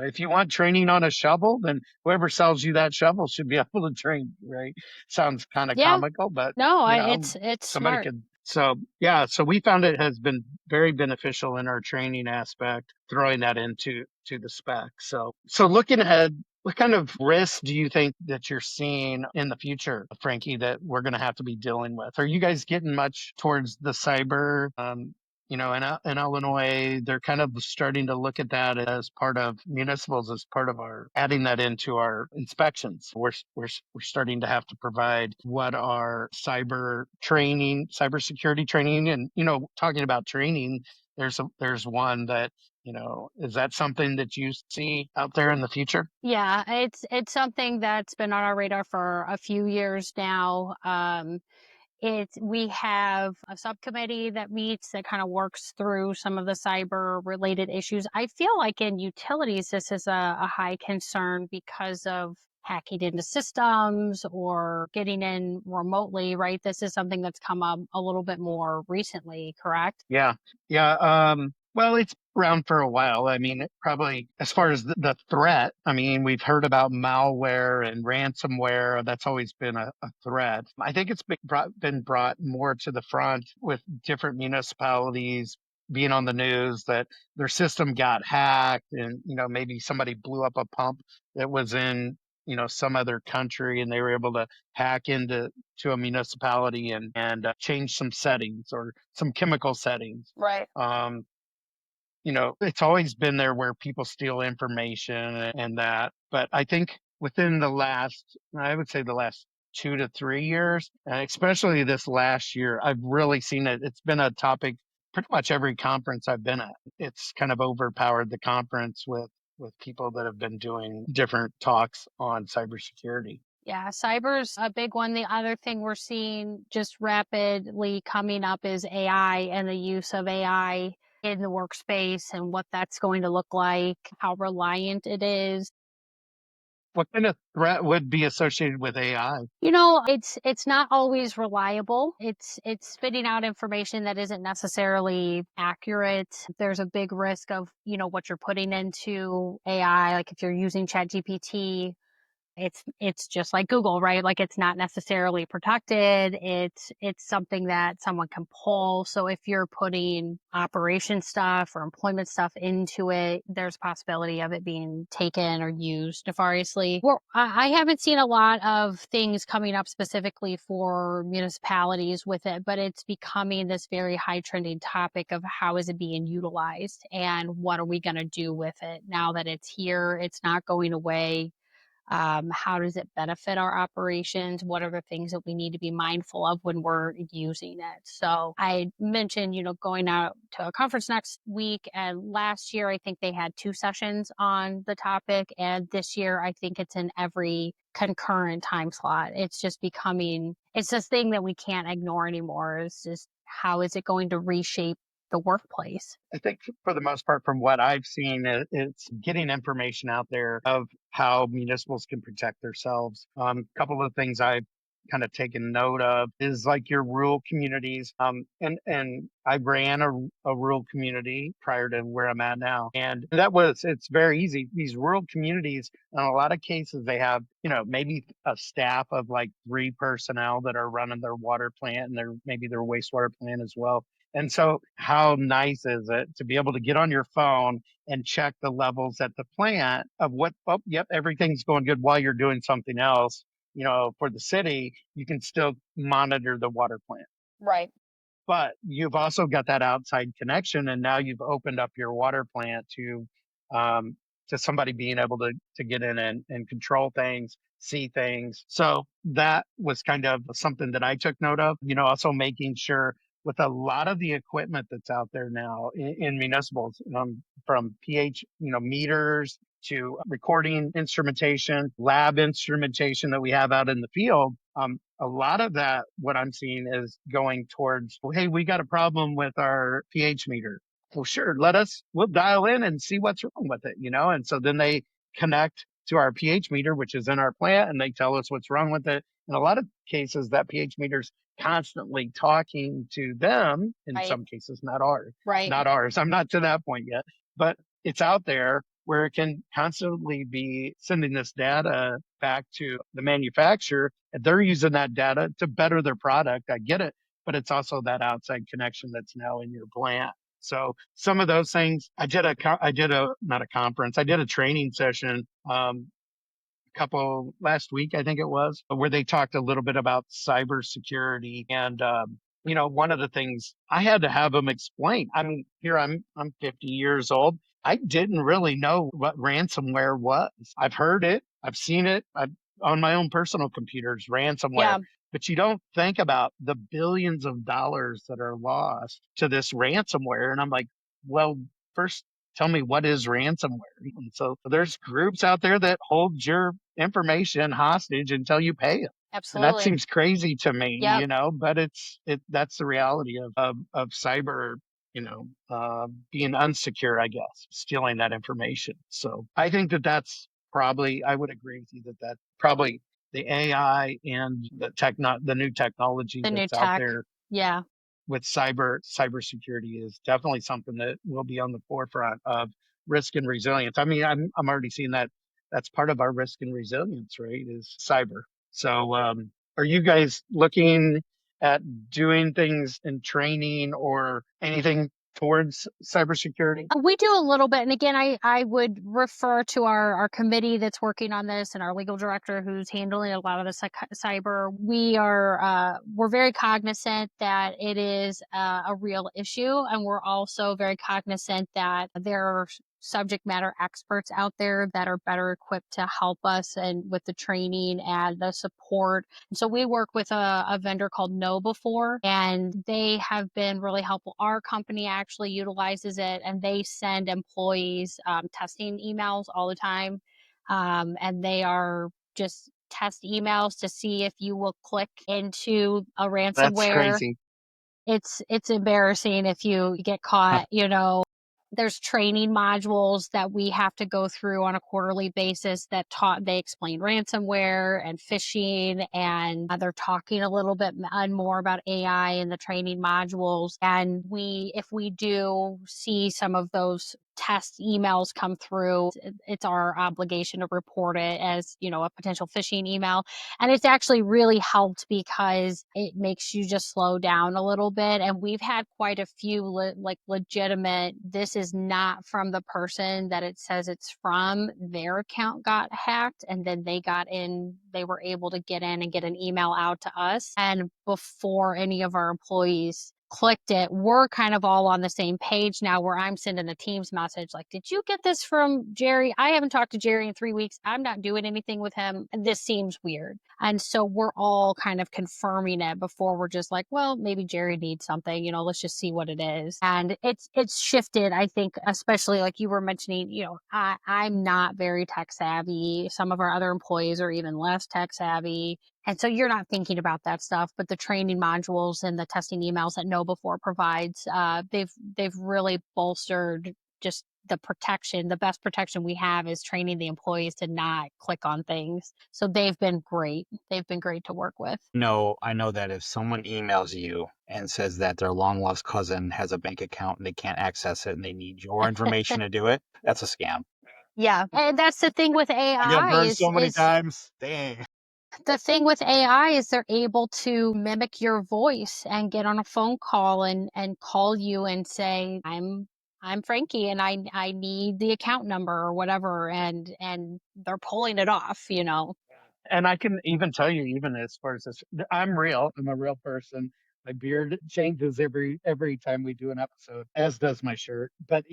if you want training on a shovel, then whoever sells you that shovel should be able to train, right? Sounds kind of Yeah. comical, but No, it's somebody smart. could. So yeah, so we found it has been very beneficial in our training aspect, throwing that to the spec. So looking ahead, what kind of risks do you think that you're seeing in the future, Frankie, that we're going to have to be dealing with? Are you guys getting much towards the cyber? In Illinois, they're kind of starting to look at that as part of municipals, as part of our adding that into our inspections. We're starting to have to provide what our cybersecurity training, and talking about training. There's one that is that something that you see out there in the future? Yeah, it's something that's been on our radar for a few years now. We have a subcommittee that meets that kind of works through some of the cyber related issues. I feel like in utilities, this is a high concern because of hacking into systems or getting in remotely, right? This is something that's come up a little bit more recently, correct? Yeah. Yeah. Well, it's around for a while. I mean, it probably as far as the threat, I mean, we've heard about malware and ransomware. That's always been a threat. I think it's been brought more to the front with different municipalities being on the news that their system got hacked, and, maybe somebody blew up a pump that was in, some other country, and they were able to hack into a municipality and change some settings or some chemical settings. Right. Um, it's always been there where people steal information and that. But I think within I would say the last 2 to 3 years, and especially this last year, I've really seen it. It's been a topic pretty much every conference I've been at. It's kind of overpowered the conference with people that have been doing different talks on cybersecurity. Yeah, cyber's a big one. The other thing we're seeing just rapidly coming up is AI and the use of AI in the workspace and what that's going to look like, how reliant it is. What kind of threat would be associated with AI? It's not always reliable. It's spitting out information that isn't necessarily accurate. There's a big risk of, what you're putting into AI, like if you're using ChatGPT. It's just like Google, right? Like it's not necessarily protected. It's something that someone can pull. So if you're putting operation stuff or employment stuff into it, there's a possibility of it being taken or used nefariously. Well, I haven't seen a lot of things coming up specifically for municipalities with it, but it's becoming this very high trending topic of how is it being utilized and what are we going to do with it now that it's here? It's not going away. How does it benefit our operations? What are the things that we need to be mindful of when we're using it? So I mentioned, going out to a conference next week. And last year, I think they had 2 sessions on the topic. And this year, I think it's in every concurrent time slot. It's this thing that we can't ignore anymore. It's just, how is it going to reshape the workplace? I think for the most part, from what I've seen, it's getting information out there of how municipals can protect themselves. A couple of things I've kind of taken note of is like your rural communities. And I ran a rural community prior to where I'm at now. And it's very easy. These rural communities, in a lot of cases, they have, maybe a staff of like 3 personnel that are running their water plant and maybe their wastewater plant as well. And so how nice is it to be able to get on your phone and check the levels at the plant of what, oh, yep, everything's going good while you're doing something else. For the city, you can still monitor the water plant. Right. But you've also got that outside connection, and now you've opened up your water plant um, to somebody being able to get in and control things, see things. So that was kind of something that I took note of. Also making sure with a lot of the equipment that's out there now in municipals, from pH, meters to recording instrumentation, lab instrumentation that we have out in the field. A lot of that, what I'm seeing is going towards, well, hey, we got a problem with our pH meter. Well, sure, we'll dial in and see what's wrong with it, And so then they connect to our pH meter, which is in our plant, and they tell us what's wrong with it. In a lot of cases, that pH meter's constantly talking to them. In Right. some cases, not ours. Right. Not ours. I'm not to that point yet, but it's out there where it can constantly be sending this data back to the manufacturer. And they're using that data to better their product. I get it, but it's also that outside connection that's now in your plant. So some of those things, I did not a conference, I did a training session, last week, I think it was, where they talked a little bit about cybersecurity. And, one of the things I had to have them explain, I mean, here I'm 50 years old. I didn't really know what ransomware was. I've heard it. I've seen it. On my own personal computers, ransomware. Yeah. But you don't think about the billions of dollars that are lost to this ransomware. And I'm like, well, first, tell me, what is ransomware? And so there's groups out there that hold your information hostage until you pay them. And that Absolutely. seems crazy to me, Yep. but that's the reality of cyber, being unsecure, I guess, stealing that information. So I think that's probably, I would agree with you that probably the AI and the new technology The new that's out tech. there Yeah. with cybersecurity is definitely something that will be on the forefront of risk and resilience. I mean, I'm already seeing that that's part of our risk and resilience, right? Is cyber. So, are you guys looking at doing things in training or anything towards cybersecurity? We do a little bit. And again, I would refer to our committee that's working on this and our legal director who's handling a lot of the cyber. We're very cognizant that it is a real issue. And we're also very cognizant that there are subject matter experts out there that are better equipped to help us and with the training and the support. And so we work with a vendor called KnowBe4, and they have been really helpful. Our company actually utilizes it, and they send employees testing emails all the time. And they are just test emails to see if you will click into a That's ransomware. crazy. It's embarrassing if you get caught, There's training modules that we have to go through on a quarterly basis they explain ransomware and phishing, and they're talking a little bit more about AI in the training modules. And if we do see some of those test emails come through, it's our obligation to report it as, a potential phishing email. And it's actually really helped because it makes you just slow down a little bit. And we've had quite a few legitimate, this is not from the person that it says it's from, their account got hacked, and then they were able to get in and get an email out to us. And before any of our employees clicked it, we're kind of all on the same page now, where I'm sending a Teams message like, did you get this from Jerry? I haven't talked to Jerry in 3 weeks. I'm not doing anything with him. This seems weird. And so we're all kind of confirming it before we're just like, well, maybe Jerry needs something, let's just see what it is. And it's shifted, I think, especially like you were mentioning, I'm not very tech savvy. Some of our other employees are even less tech savvy. And so you're not thinking about that stuff, but the training modules and the testing emails that KnowBe4 provides, they've really bolstered just the protection. The best protection we have is training the employees to not click on things. So they've been great. They've been great to work with. No, I know that if someone emails you and says that their long lost cousin has a bank account and they can't access it and they need your information to do it, that's a scam. Yeah. And that's the thing with I got AI burned so many times. Dang. The thing with AI is they're able to mimic your voice and get on a phone call and call you and say, I'm Frankie and I need the account number or whatever, and they're pulling it off, you know. And I can even tell you, even as far as this, I'm real. I'm a real person. My beard changes every time we do an episode, as does my shirt. But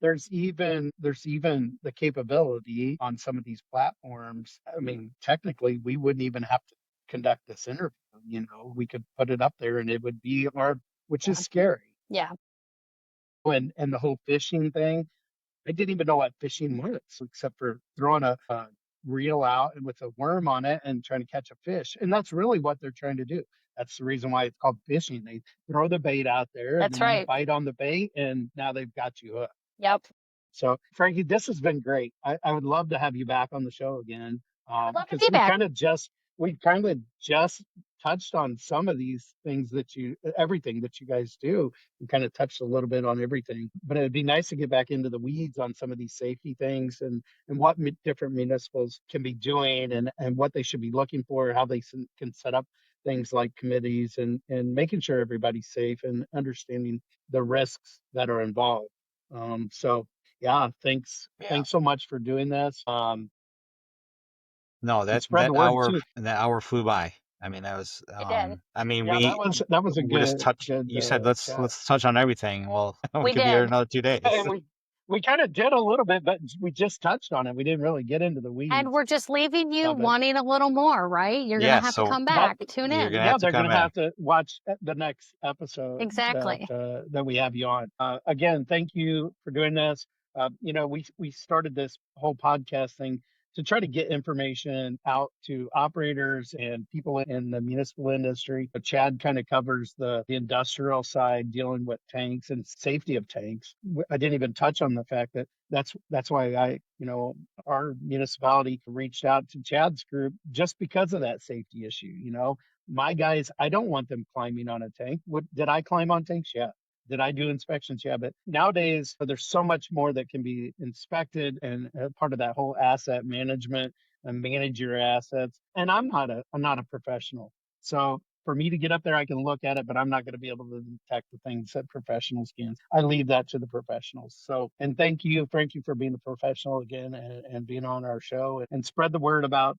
there's even the capability on some of these platforms. I mean, technically, we wouldn't even have to conduct this interview. You know, we could put it up there, and it would be our, which is scary. Yeah. And the whole phishing thing. I didn't even know what fishing was, except for throwing a reel out with a worm on it and trying to catch a fish. And that's really what they're trying to do. That's the reason why it's called fishing. They throw the bait out there, and That's then you right. bite on the bait, and now they've got you hooked. Yep. So, Frankie, this has been great. I would love to have you back on the show again, I'd love to because be back. we kind of just touched on some of these things everything that you guys do. We kind of touched a little bit on everything, but it'd be nice to get back into the weeds on some of these safety things and what different municipals can be doing and what they should be looking for, how they can set up things like committees and making sure everybody's safe and understanding the risks that are involved. So yeah, thanks. Yeah. Thanks so much for doing this. No, And spread the word too. that hour flew by. I mean, that was, It did. I mean, Yeah, that was a we just good touched, you said, chat. let's touch on everything. Well, we We could be here did. another 2 days. And we kind of did a little bit, but we just touched on it. We didn't really get into the weeds. And we're just leaving you of it. wanting a little more, right? You're Yeah, going to have to so come back, tune you're in. gonna Yeah, have to they're come going to in. have to watch the next episode Exactly. that we have you on. Again, thank you for doing this. You know, we started this whole podcast thing to try to get information out to operators and people in the municipal industry. But Chad kind of covers the industrial side, dealing with tanks and safety of tanks. I didn't even touch on the fact that that's why our municipality reached out to Chad's group just because of that safety issue. You know, my guys, I don't want them climbing on a tank. Did I climb on tanks? Yeah. Did I do inspections? Yeah, but nowadays there's so much more that can be inspected and part of that whole asset management and manage your assets. And I'm not a professional, so for me to get up there, I can look at it, but I'm not going to be able to detect the things that professionals can. I leave that to the professionals. So, and thank you, Frankie, for being a professional again and being on our show and spread the word about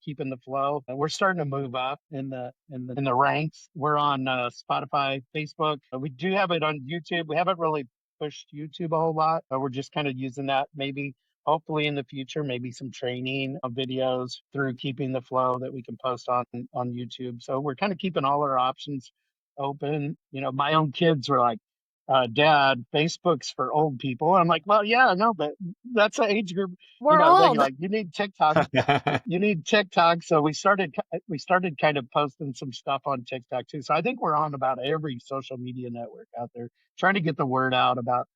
keeping the flow. We're starting to move up in the ranks. We're on Spotify, Facebook. We do have it on YouTube. We haven't really pushed YouTube a whole lot. We're just kind of using that maybe hopefully in the future, maybe some training videos through keeping the flow that we can post on YouTube. So we're kind of keeping all our options open. You know, my own kids were like, Dad, Facebook's for old people. I'm like, well, yeah, no, but that's the age group. We're They're old. like, you need TikTok. You need TikTok. So we started kind of posting some stuff on TikTok too. So I think we're on about every social media network out there, trying to get the word out about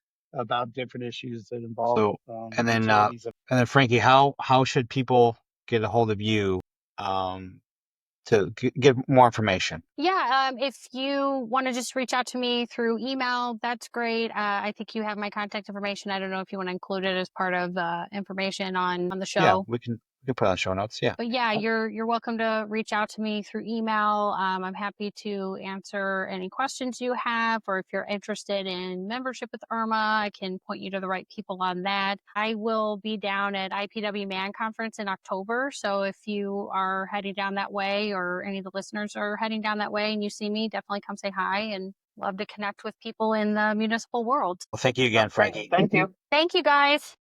different issues that involve So, and then utilities. and then Frankie, how should people get a hold of you to get more information? Yeah, if you want to just reach out to me through email, that's great. I think you have my contact information. I don't know if you want to include it as part of the information on the show. Yeah, we can put it on show notes. Yeah. But yeah, you're welcome to reach out to me through email. I'm happy to answer any questions you have, or if you're interested in membership with IRMA, I can point you to the right people on that. I will be down at IPW Man Conference in October. So if you are heading down that way, or any of the listeners are heading down that way and you see me, definitely come say hi, and love to connect with people in the municipal world. Well, thank you again, Frankie. Thank you. Thank you, guys.